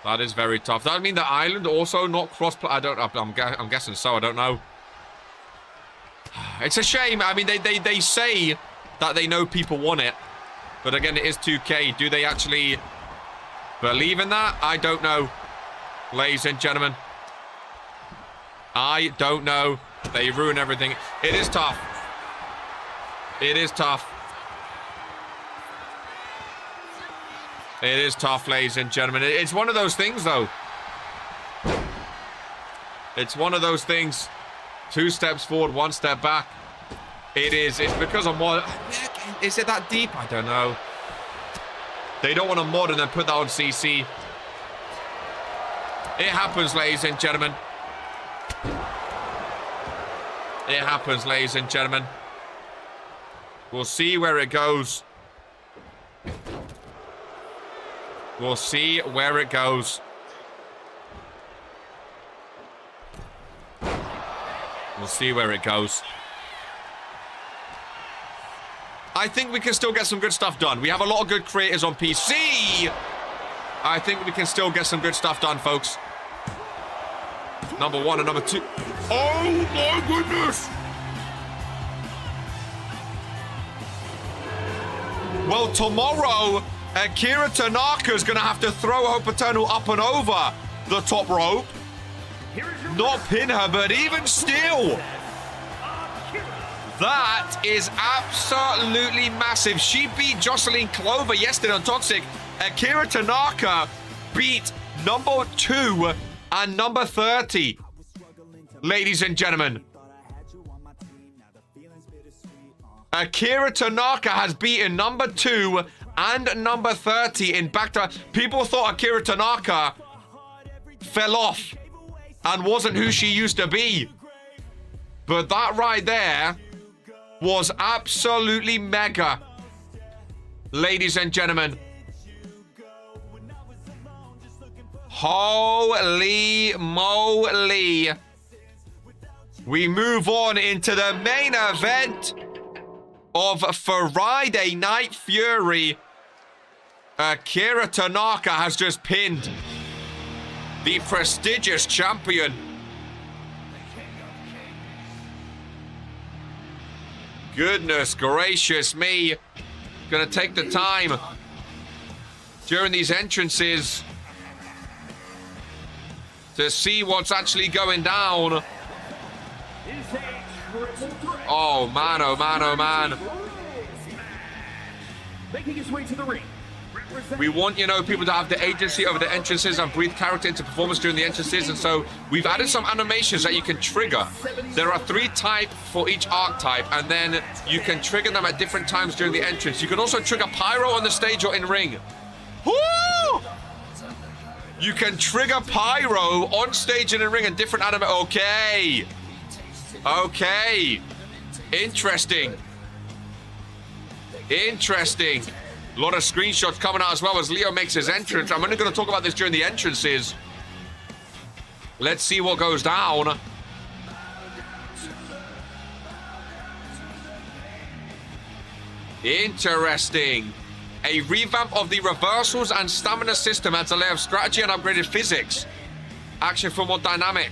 That is very tough. Does that mean the island also not cross-play? I don't... I'm guessing so. I don't know. It's a shame. I mean, they say that they know people want it. But again, it is 2K. Do they actually believe in that? I don't know. Ladies and gentlemen. I don't know. They ruin everything. It is tough. It is tough. It is tough, ladies and gentlemen. It's one of those things, though. It's one of those things. 2 steps forward, 1 step back. It is. It's because of mod. Is it that deep? I don't know. They don't want to mod and then put that on CC. It happens, ladies and gentlemen. It happens, ladies and gentlemen. We'll see where it goes. We'll see where it goes. We'll see where it goes. I think we can still get some good stuff done. We have a lot of good creators on PC. I think we can still get some good stuff done, folks. Number 1 and number 2. Oh my goodness! Well, tomorrow, Akira Tanaka is going to have to throw Hope Eternal up and over the top rope. Not pin her, but even still. That is absolutely massive. She beat Jocelyn Clover yesterday on Toxic. Akira Tanaka beat number 2 and number 30. Ladies and gentlemen, Akira Tanaka has beaten number 2 and number 30 in back-to-back. People thought Akira Tanaka fell off and wasn't who she used to be. But that right there was absolutely mega. Ladies and gentlemen. Holy moly. We move on into the main event of Friday Night Fury. Akira Tanaka has just pinned the prestigious champion. Goodness gracious me. Gonna take the time during these entrances to see what's actually going down. Oh man, oh man, oh man. Making his way to the ring. We want, you know, people to have the agency over the entrances and breathe character into performance during the entrances, and so we've added some animations that you can trigger. There are 3 types for each archetype, and then you can trigger them at different times during the entrance. You can also trigger pyro on the stage or in ring. Woo! You can trigger pyro on stage and in ring and different anime. Okay. Okay. Interesting. Interesting. A lot of screenshots coming out as well as Leo makes his entrance. I'm only going to talk about this during the entrances. Let's see what goes down. Interesting. A revamp of the reversals and stamina system adds a layer of strategy and upgraded physics. Action for more dynamic.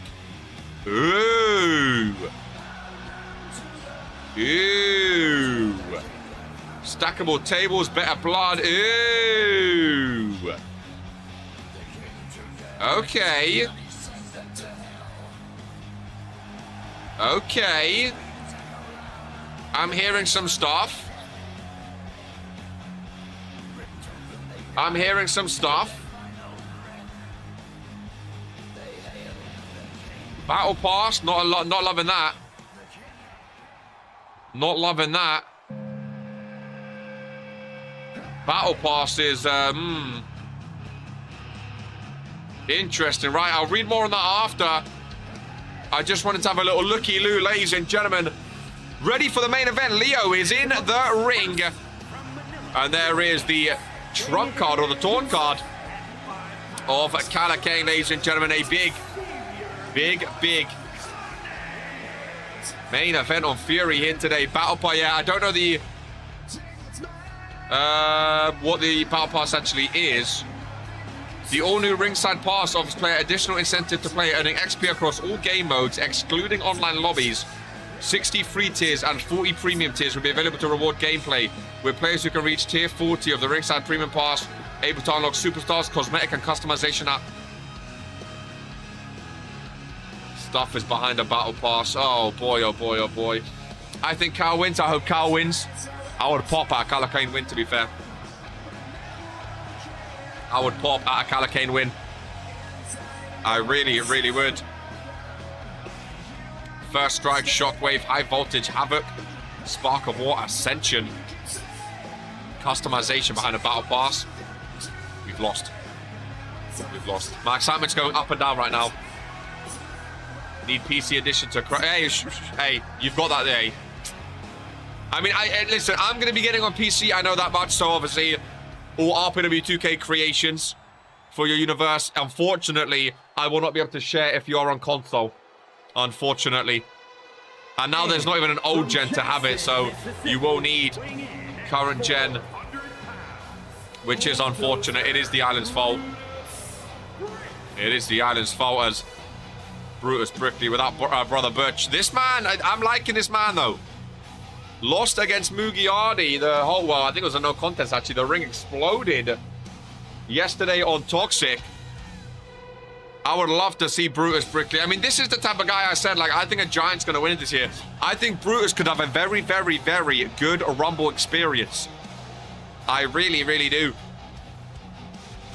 Ooh. Ooh. Stackable tables, better blood. Ooh. Okay. Okay. I'm hearing some stuff. I'm hearing some stuff. Battle Pass, not a lot, not loving that. Not loving that. Battle Pass is, interesting. Right, I'll read more on that after. I just wanted to have a little looky-loo, ladies and gentlemen. Ready for the main event. Leo is in the ring. And there is the trump card, or the taunt card, of CAW, ladies and gentlemen. A big main event on Fury here today. Battle Pass, yeah, I don't know the what the Battle Pass actually is. The all-new ringside pass offers player additional incentive to play, earning XP across all game modes, excluding online lobbies. 60 free tiers and 40 premium tiers will be available to reward gameplay, with players who can reach tier 40 of the ringside premium pass able to unlock superstars, cosmetic, and customization app. Stuff is behind a battle pass. Oh boy, oh boy, oh boy. I think CAW wins. I hope CAW wins. I would pop at a CAW win, to be fair. I would pop at a CAW win. I really, really would. First Strike, Shockwave, High Voltage, Havoc, Spark of War, Ascension. Customization behind a battle pass. We've lost. We've lost. My excitement's going up and down right now. Need PC edition to... Hey, hey, you've got that there. I mean, listen, I'm going to be getting on PC, I know that much, so obviously all RPW 2K creations for your universe. Unfortunately, I will not be able to share if you are on console. Unfortunately. And now there's not even an old gen to have it, so you will need current gen, which is unfortunate. It is the island's fault. It is the island's fault, as Brutus Brickley without Brother Birch. This man, I'm liking this man though. Lost against Mugiardi. The whole, well, I think it was a no contest actually. The ring exploded yesterday on Toxic. I would love to see Brutus Brickley. I mean, this is the type of guy I said, like, I think a Giant's going to win it this year. I think Brutus could have a very, very, very good Rumble experience. I really, really do.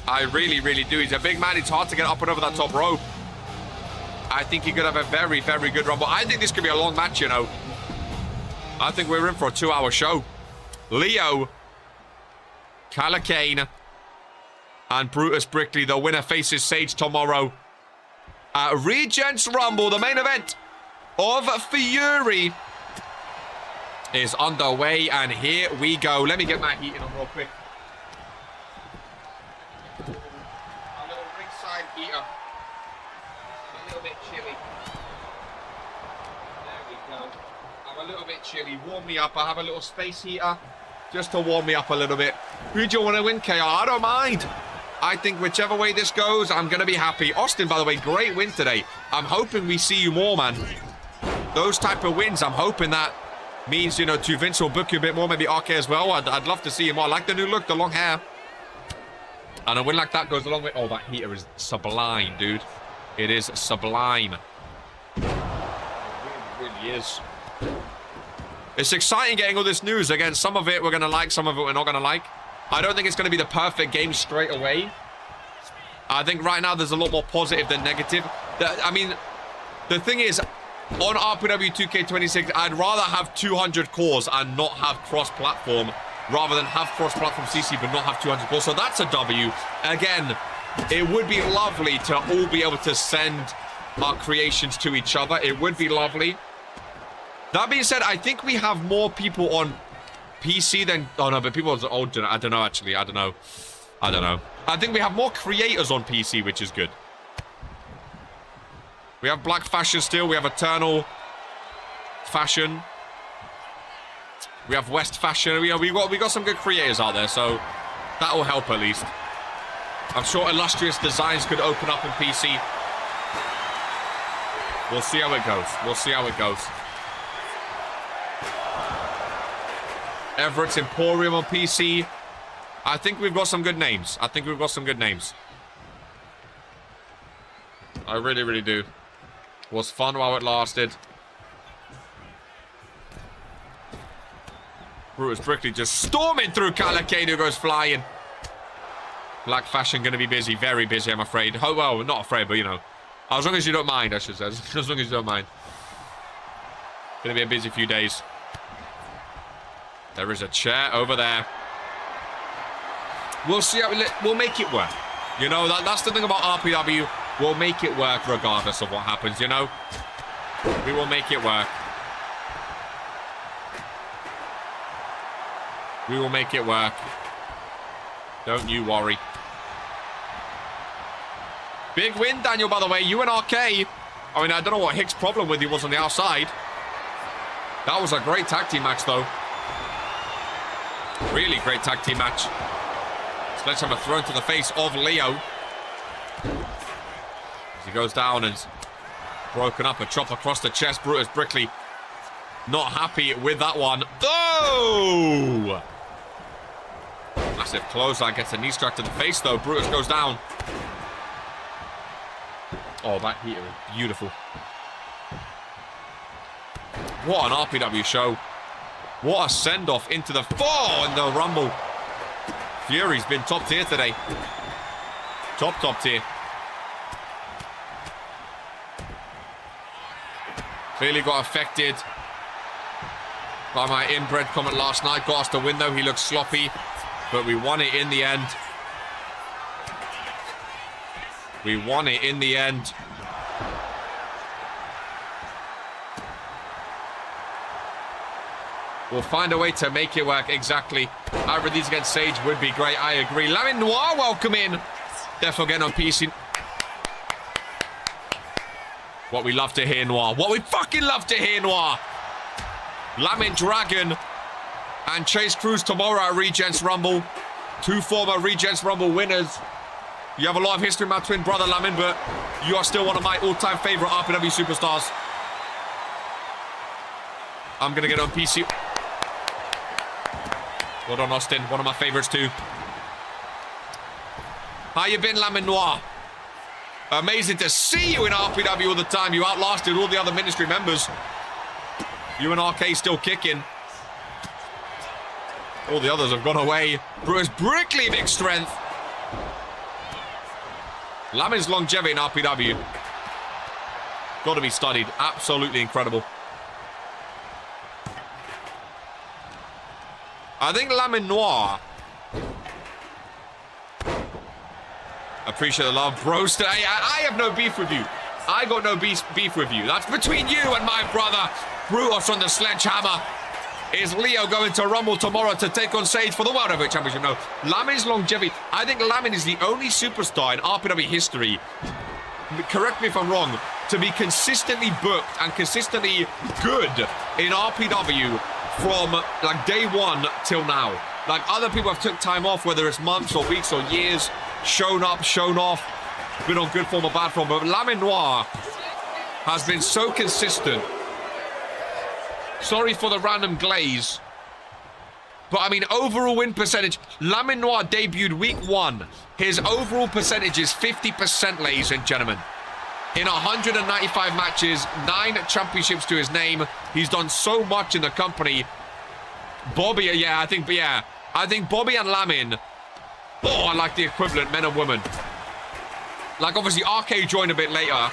I really, really do. He's a big man. It's hard to get up and over that top rope. I think he could have a very, very good Rumble. I think this could be a long match, you know. I think we're in for a 2-hour show. Leo, Calacane, and Brutus Brickley. The winner faces Sage tomorrow at Regents Rumble. The main event of Fury is underway, and here we go. Let me get my heating on real quick. A little ringside heater. A little bit chilly. There we go. I'm a little bit chilly. Warm me up. I have a little space heater just to warm me up a little bit. Who do you want to win, KR? I don't mind. I think whichever way this goes, I'm going to be happy. Austin, by the way, great win today. I'm hoping we see you more, man. Those type of wins, I'm hoping that means, you know, to Vince will book you a bit more, maybe RK as well. I'd love to see you more. I like the new look, the long hair. And a win like that goes a long way. Oh, that heater is sublime, dude. It is sublime. It really is. It's exciting getting all this news. Again, some of it we're going to like, some of it we're not going to like. I don't think it's going to be the perfect game straight away. I think right now there's a lot more positive than negative. I mean, the thing is, on RPW 2K25, I'd rather have 200 cores and not have cross-platform rather than have cross-platform CC but not have 200 cores. So that's a W. Again, it would be lovely to all be able to send our creations to each other. It would be lovely. That being said, I think we have more people on PC than... Oh, no, but people... Oh, I don't know, actually. I don't know. I think we have more creators on PC, which is good. We have Black Fashion still. We have Eternal Fashion. We have West Fashion. We got some good creators out there, so that will help at least. I'm sure Illustrious Designs could open up on PC. We'll see how it goes. We'll see how it goes. Everett's Emporium on PC. I think we've got some good names. I really, really do. Was fun while it lasted. Brutus Brickley just storming through Calacane, who goes flying. Black Fashion going to be busy. Very busy, I'm afraid. Oh, well, not afraid, but, you know. As long as you don't mind, I should say. As long as you don't mind. Going to be a busy few days. There is a chair over there. We'll see how we'll make it work. You know, that's the thing about RPW. We'll make it work regardless of what happens, you know? We will make it work. We will make it work. Don't you worry. Big win, Daniel, by the way. You and RK. I mean, I don't know what Hick's problem with you was on the outside. That was a great tag team match, though. Really great tag team match. Sledgehammer thrown to the face of Leo. As he goes down and broken up, a chop across the chest. Brutus Brickley not happy with that one. Oh! Massive clothesline, gets a knee strike to the face though. Brutus goes down. Oh, that heater is beautiful. What an RPW show. What a send-off into the in the Rumble. Fury's been top tier today. Top tier. Clearly got affected by my inbred comment last night. Got us the win though. He looks sloppy, but we won it in the end. We won it in the end. We'll find a way to make it work, exactly. Either of these against Sage would be great, I agree. Lamin Noir, welcome in. Definitely getting on PC. What we love to hear, Noir. What we fucking love to hear, Noir. Lamin Dragon and Chase Cruz tomorrow at Regents Rumble. Two former Regents Rumble winners. You have a lot of history with my twin brother, Lamin, but you are still one of my all-time favorite RPW superstars. I'm going to get on PC. Well done, Austin. One of my favorites, too. How you been, Lamin Noir? Amazing to see you in RPW all the time. You outlasted all the other ministry members. You and RK still kicking. All the others have gone away. Brutus Brickley, big strength. Lamin's longevity in RPW. Got to be studied. Absolutely incredible. I think Lamin Noir. Appreciate the love, bros. I have no beef with you. I got no beef with you. That's between you and my brother, Brutus on the sledgehammer. Is Leo going to Rumble tomorrow to take on Sage for the World Heavyweight Championship? No. Lamin's longevity. I think Lamin is the only superstar in RPW history, correct me if I'm wrong, to be consistently booked and consistently good in RPW from like day one till now. Like other people have took time off, whether it's months or weeks or years, shown up, shown off, been on good form or bad form, but Lamin Noir has been so consistent. Sorry for the random glaze. But I mean, overall win percentage, Lamin Noir debuted week 1. His overall percentage is 50%, ladies and gentlemen. In 195 matches, 9 championships to his name. He's done so much in the company. Bobby, I think Bobby and Lamin, I like the equivalent, men and women. Like, obviously, RK joined a bit later.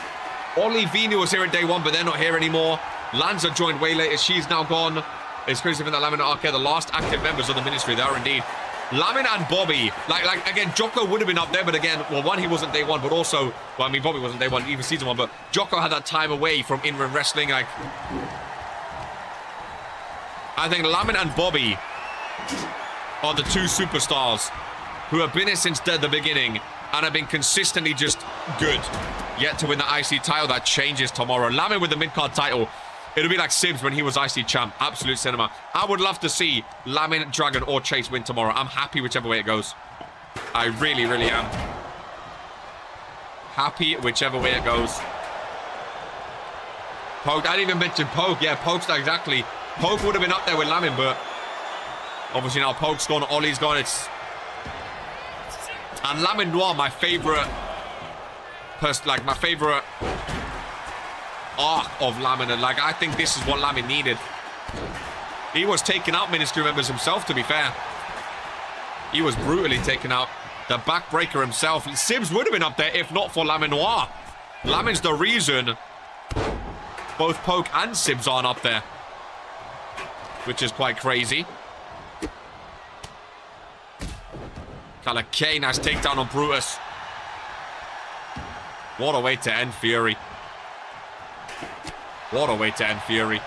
Ollie Vini was here at day 1, but they're not here anymore. Lanza joined way later. She's now gone. It's crazy that Lamin and RK are the last active members of the ministry. They are indeed. Lamin and Bobby, like again, Jocko would have been up there, but again, well, one, he wasn't day 1, but also, well, I mean, Bobby wasn't day 1, even season 1, but Jocko had that time away from in-ring wrestling. Like, I think Lamin and Bobby are the 2 superstars who have been here since the beginning and have been consistently just good. Yet to win the IC title, that changes tomorrow. Lamin with the mid-card title. It'll be like Sibs when he was IC champ. Absolute cinema. I would love to see Lamin, Dragon, or Chase win tomorrow. I'm happy whichever way it goes. I really, really am. Happy whichever way it goes. Poke. I didn't even mention Poke. Yeah, Poke's not exactly. Poke would have been up there with Lamin, but obviously now Poke's gone, Ollie's gone. And Lamin Noir, my favorite my favorite arc of Lamin, and like I think this is what Lamin needed. He was taking out ministry members himself, to be fair. He was brutally taken out. The backbreaker himself. Sibs would have been up there if not for Lamin Noir. Lamin's the reason both Poke and Sibs aren't up there, which is quite crazy. K, nice takedown on Brutus. What a way to end Fury. What a way to end Fury.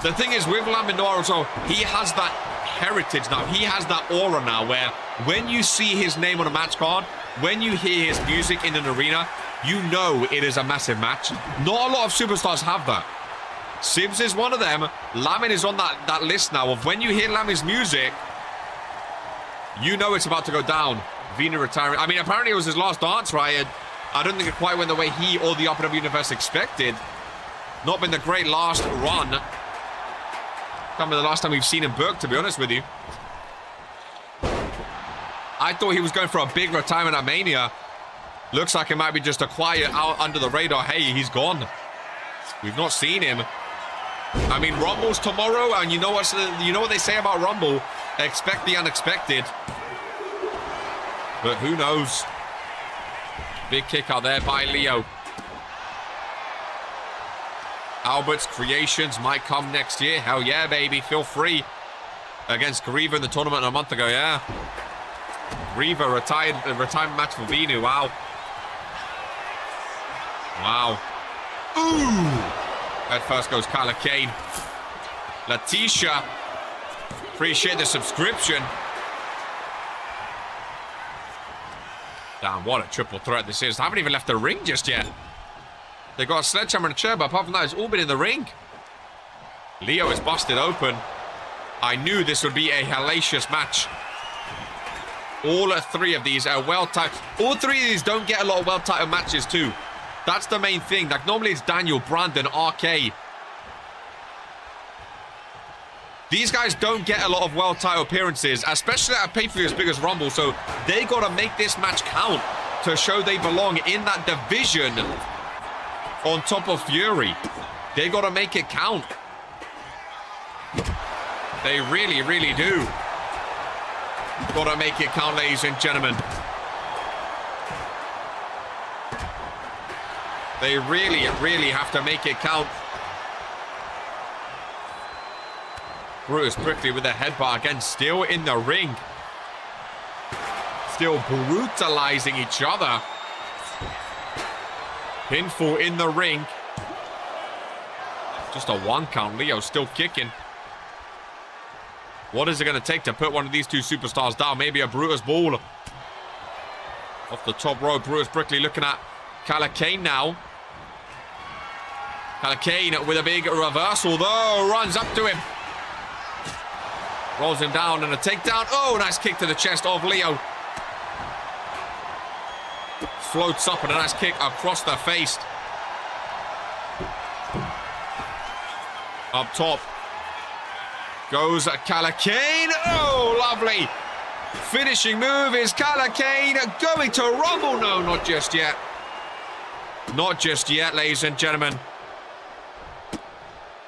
The thing is with Lamin Noir also, he has that heritage now. He has that aura now where when you see his name on a match card, when you hear his music in an arena, you know it is a massive match. Not a lot of superstars have that. Sibs is one of them. Lamin is on that list now of when you hear Lamin's music, you know it's about to go down. Vina retiring. I mean, apparently it was his last dance, right? I don't think it quite went the way he or the RPW universe expected. Not been the great last run. Can't remember the last time we've seen him booked, to be honest with you. I thought he was going for a big retirement at Mania. Looks like it might be just a quiet out under the radar. Hey, he's gone. We've not seen him. I mean, Rumble's tomorrow, and you know what they say about Rumble? Expect the unexpected. But who knows? Big kick out there by Leo. Albert's creations might come next year. Hell yeah, baby. Feel free. Against Grieva in the tournament a month ago, yeah. Grieva retirement match for Vinu. Wow. Wow. Ooh. At first goes Kyla Kane. Letitia. Appreciate the subscription. Damn, what a triple threat this is. I haven't even left the ring just yet. They got a sledgehammer and a chair, but apart from that, it's all been in the ring. Leo is busted open. I knew this would be a hellacious match. All 3 of these are well-timed. All 3 of these don't get a lot of well-timed matches too. That's the main thing. Like, normally it's Daniel, Brandon, RK. These guys don't get a lot of world title appearances, especially at a pay-per-view as big as Rumble, so they got to make this match count to show they belong in that division on top of Fury. They got to make it count. They really, really do. Got to make it count, ladies and gentlemen. They really, really have to make it count. Brutus Brickley with a headbutt again, still in the ring. Still brutalizing each other. Pinfall in the ring. Just a 1 count. Leo still kicking. What is it going to take to put one of these two superstars down? Maybe a Brutus ball. Off the top rope, Brutus Brickley looking at Kane now. Kane with a big reversal, though. Runs up to him. Rolls him down and a takedown. Oh, nice kick to the chest of Leo. Floats up and a nice kick across the face. Up top goes Kane. Oh, lovely. Finishing move is Kane going to Rumble. No, not just yet. Not just yet, ladies and gentlemen.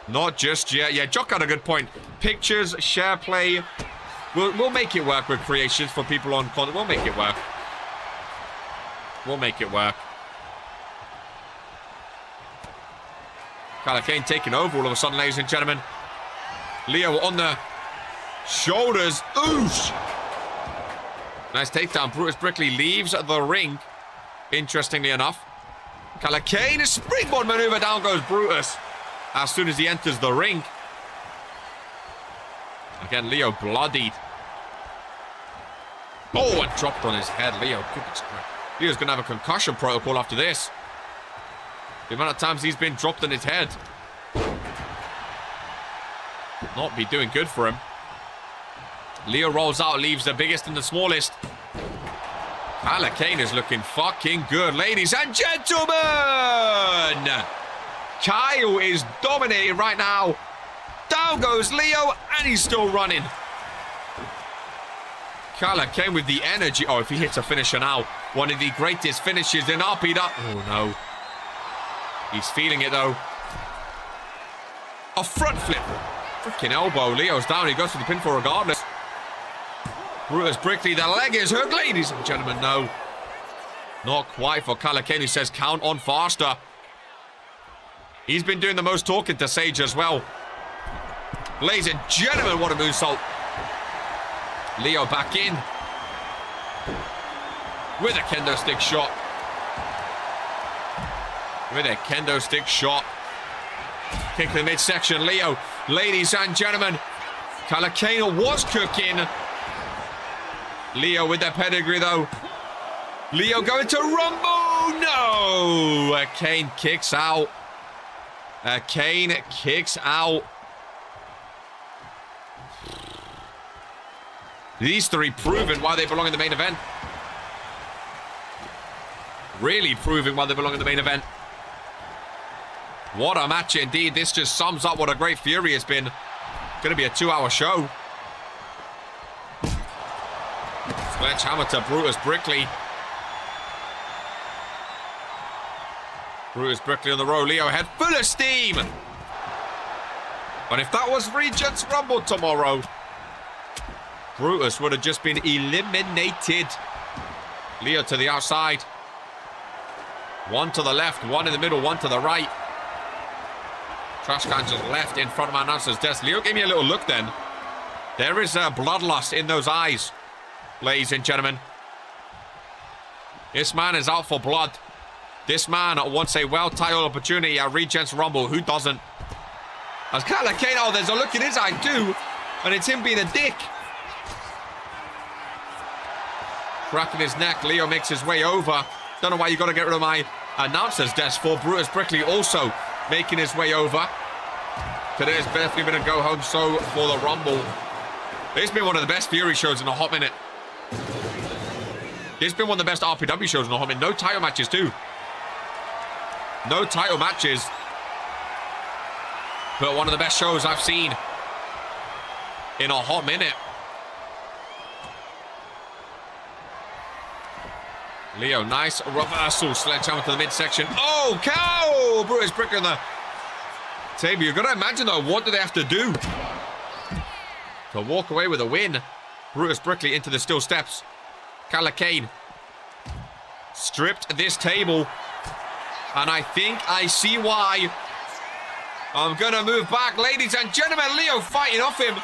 Not just yet. Yeah, Jock had a good point. Pictures, share play. We'll make it work with creations for people on content. We'll make it work. We'll make it work. Kane taking over all of a sudden, ladies and gentlemen. Leo on the shoulders. Oosh! Nice takedown. Brutus Brickley leaves the ring. Interestingly enough. Kane, a springboard maneuver. Down goes Brutus as soon as he enters the ring. Again, Leo bloodied. Oh, and dropped on his head. Leo's going to have a concussion protocol after this. The amount of times he's been dropped on his head. Not be doing good for him. Leo rolls out, leaves the biggest and the smallest. Kane is looking fucking good, ladies and gentlemen. Kyle is dominating right now. Down goes Leo, and he's still running. Kane with the energy. Oh, if he hits a finisher now. One of the greatest finishes in RPW. Oh, no. He's feeling it, though. A front flip. Freaking elbow. Leo's down. He goes for the pinfall regardless. Brutus Brickley. The leg is hooked, ladies and gentlemen. No. Not quite for Kane. He says count on faster. He's been doing the most talking to Sage as well. Ladies and gentlemen, what a moonsault. Leo back in. With a kendo stick shot. With a kendo stick shot. Kick to the midsection. Leo, ladies and gentlemen. Kane was cooking. Leo with the pedigree, though. Leo going to Rumble. No. Kane kicks out. Kane kicks out. These three proving why they belong in the main event. Really proving why they belong in the main event. What a match indeed. This just sums up what a great Fury has been. It's going to be a 2-hour show. Sledgehammer to Brutus Brickley. Brutus Brickley on the row. Leo head full of steam. And if that was Regents Rumble tomorrow, Brutus would have just been eliminated. Leo to the outside. One to the left, one in the middle, one to the right. Trash can just left in front of my announcer's desk. Leo gave me a little look then. There is a bloodlust in those eyes, ladies and gentlemen. This man is out for blood. This man wants a world title opportunity at Regents Rumble. Who doesn't? As Kane, oh, there's a look in his eye too. And it's him being a dick. Cracking his neck. Leo makes his way over. Don't know why you got to get rid of my announcer's desk for Brutus Brickley also making his way over. Today's definitely been a go-home show for the Rumble. It's been one of the best Fury shows in a hot minute. It's been one of the best RPW shows in a hot minute. No title matches too. No title matches. But one of the best shows I've seen in a hot minute. Leo, nice reversal. Sledgehammer to the midsection. Oh, CAW! Brutus Brickley on the table. You've got to imagine, though, what do they have to do to walk away with a win? Brutus Brickley into the steel steps. Kane stripped this table. And I think I see why. I'm going to move back. Ladies and gentlemen, Leo fighting off him.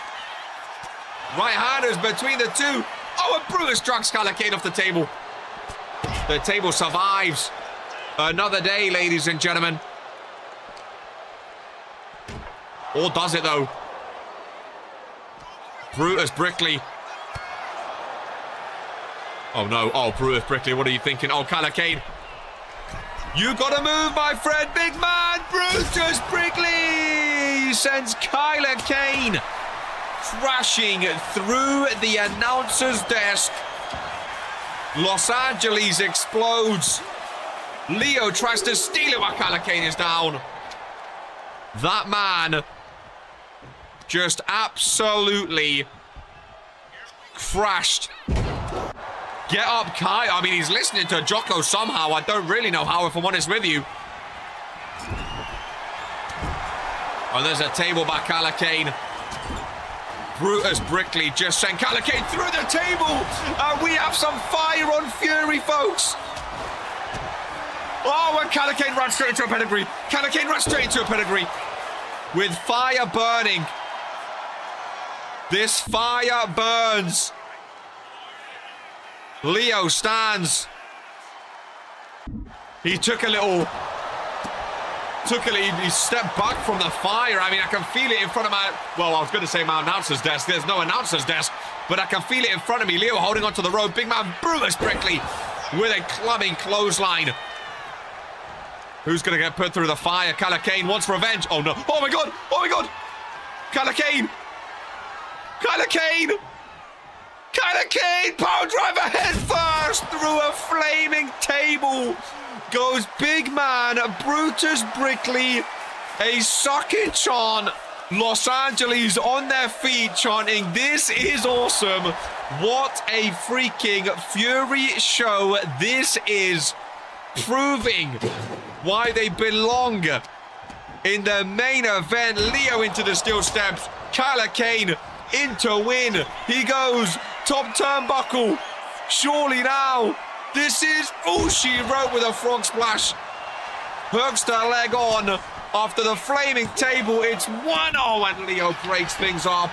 Right-handers between the two. Oh, and Brutus drags Kane off the table. The table survives another day, ladies and gentlemen. Or does it, though? Brutus Brickley. Oh, no. Oh, Brutus Brickley, what are you thinking? Oh, Kane. You got to move, my friend. Big man, Brutus Brickley sends Kane crashing through the announcer's desk. Los Angeles explodes. Leo tries to steal it while Kane is down. That man just absolutely crashed. Get up, Kai. I mean, he's listening to Jocko somehow. I don't really know how, if I'm honest with you. And there's a table by Kane. Brutus Brickley just sent Kane through the table. And we have some fire on Fury, folks. Oh, and Kane runs straight into a pedigree. Kane runs straight into a pedigree. With fire burning. This fire burns. Leo stands. He took a little... He stepped back from the fire. I mean, I can feel it in front of my... Well, I was going to say my announcer's desk. There's no announcer's desk. But I can feel it in front of me. Leo holding onto the rope. Big man Brutus Brickley with a clubbing clothesline. Who's going to get put through the fire? Kane wants revenge. Oh, no. Oh, my God. Oh, my God. Kane. Power driver head first through a flaming table. Goes big man Brutus Brickley. A sucking chant. Los Angeles on their feet chanting, "This is awesome." What a freaking Fury show this is. Proving why they belong in the main event. Leo into the steel steps. Kane into win. He goes top turnbuckle. Surely now. This is... Oh, she wrote with a frog splash. Hooks her leg on after the flaming table. It's 1-0 and Leo breaks things up.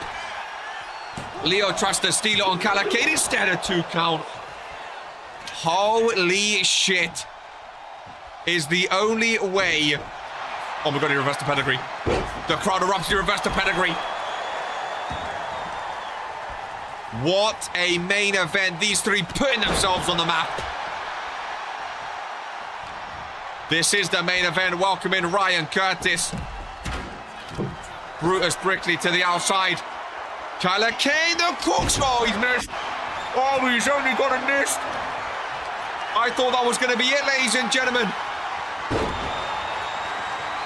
Leo tries to steal it on Kane instead of 2 count. Holy shit. Is the only way... Oh my God, he reversed the pedigree. The crowd erupts, he reversed the pedigree. What a main event. These three putting themselves on the map. This is the main event. Welcoming Ryan Curtis. Brutus Brickley to the outside. Kane, the cooks. Oh, he's missed. Oh, he's only got a missed. I thought that was going to be it, ladies and gentlemen.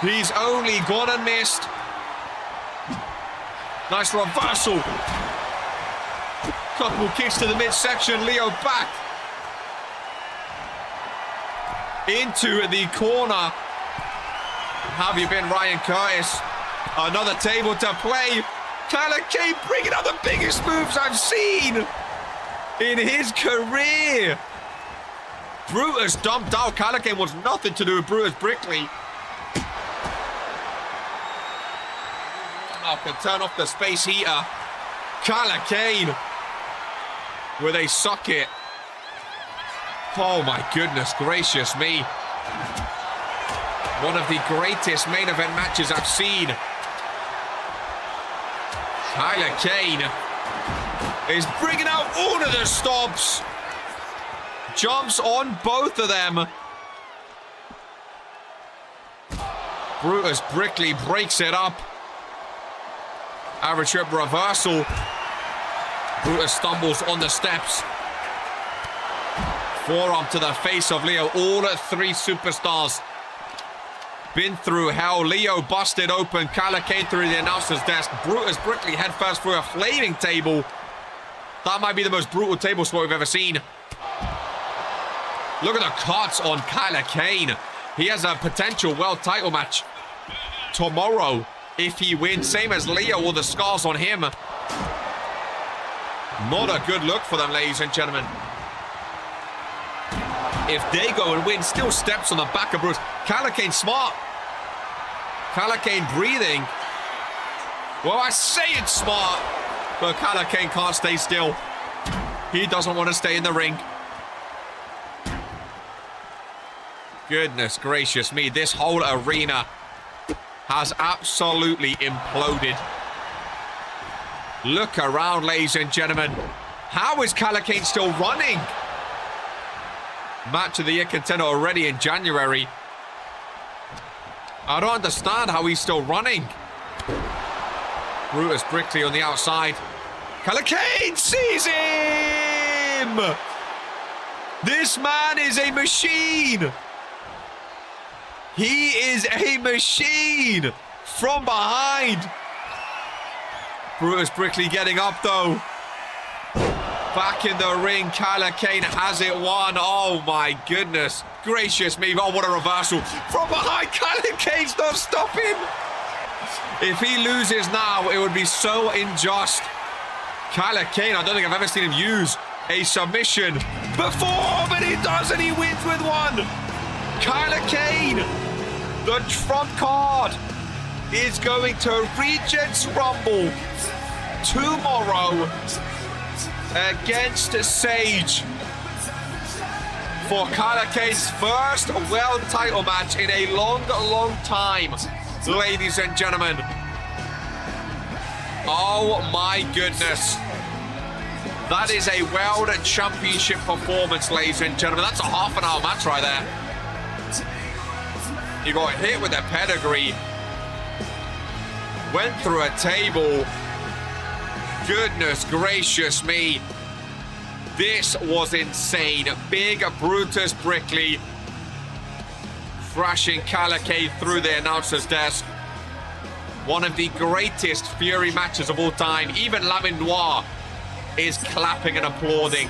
He's only gone and missed. Nice reversal. Couple kicks to the midsection. Leo back into the corner. Have you been Ryan Curtis? Another table to play. Kane bringing out the biggest moves I've seen in his career. Brutus dumped out. Kane wants nothing to do with Brutus Brickley. I can turn off the space heater. Kane with a socket. Oh my goodness gracious me. One of the greatest main event matches I've seen. Kane is bringing out all of the stops. Jumps on both of them. Brutus Brickley breaks it up. Average trip reversal. Brutus stumbles on the steps. Forearm to the face of Leo. All 3 superstars been through hell. Leo busted open. Kyler came through the announcer's desk. Brutus Brickley headfirst through a flaming table. That might be the most brutal table spot we've ever seen. Look at the cuts on Kyler Kane. He has a potential world title match tomorrow if he wins. Same as Leo, all the scars on him. Not a good look for them, ladies and gentlemen. If they go and win, still steps on the back of Bruce. Kyler Kane smart. Kyler Kane breathing. Well, I say it's smart, but Kyler Kane can't stay still. He doesn't want to stay in the ring. Goodness gracious me, this whole arena has absolutely imploded. Look around, ladies and gentlemen. How is Kyler Kane still running? Match of the year contender already in January. I don't understand how he's still running. Brutus Brickley on the outside. Kyler Kane sees him! This man is a machine! He is a machine! From behind! Brutus Brickley getting up though. Back in the ring, Kyler Kane has it won. Oh my goodness gracious me. Oh, what a reversal. From behind, Kyler Kane's not stopping. If he loses now, it would be so unjust. Kyler Kane, I don't think I've ever seen him use a submission before, but he does, and he wins with one. Kyler Kane, the trump card, is going to Regents Rumble tomorrow against Sage for Kyler Kane's first world title match in a long, long time, ladies and gentlemen. Oh my goodness. That is a world championship performance, ladies and gentlemen. That's a half-an-hour match right there. He got hit with a pedigree. Went through a table. Goodness gracious me. This was insane. Big Brutus Brickley thrashing Kyler Kane through the announcer's desk. One of the greatest Fury matches of all time. Even Lamin Noir is clapping and applauding.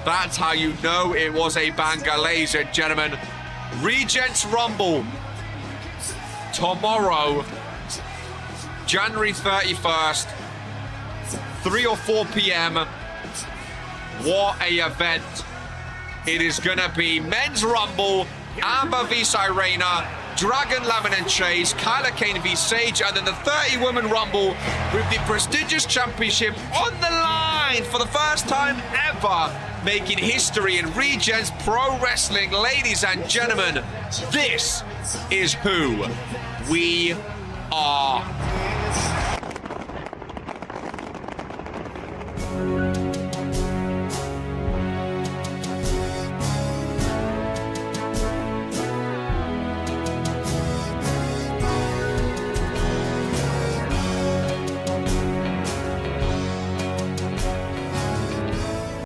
That's how you know it was a banger, ladies and gentlemen. Regents Rumble tomorrow, January 31st, 3 or 4 p.m. What a event it is gonna be. Men's Rumble, Amber v Irena, Dragon, Lamin and Chase, Kyler Kane v Sage, and then the 30-woman Rumble with the prestigious championship on the line for the first time ever, making history in Regents Pro Wrestling. Ladies and gentlemen, this is who we are.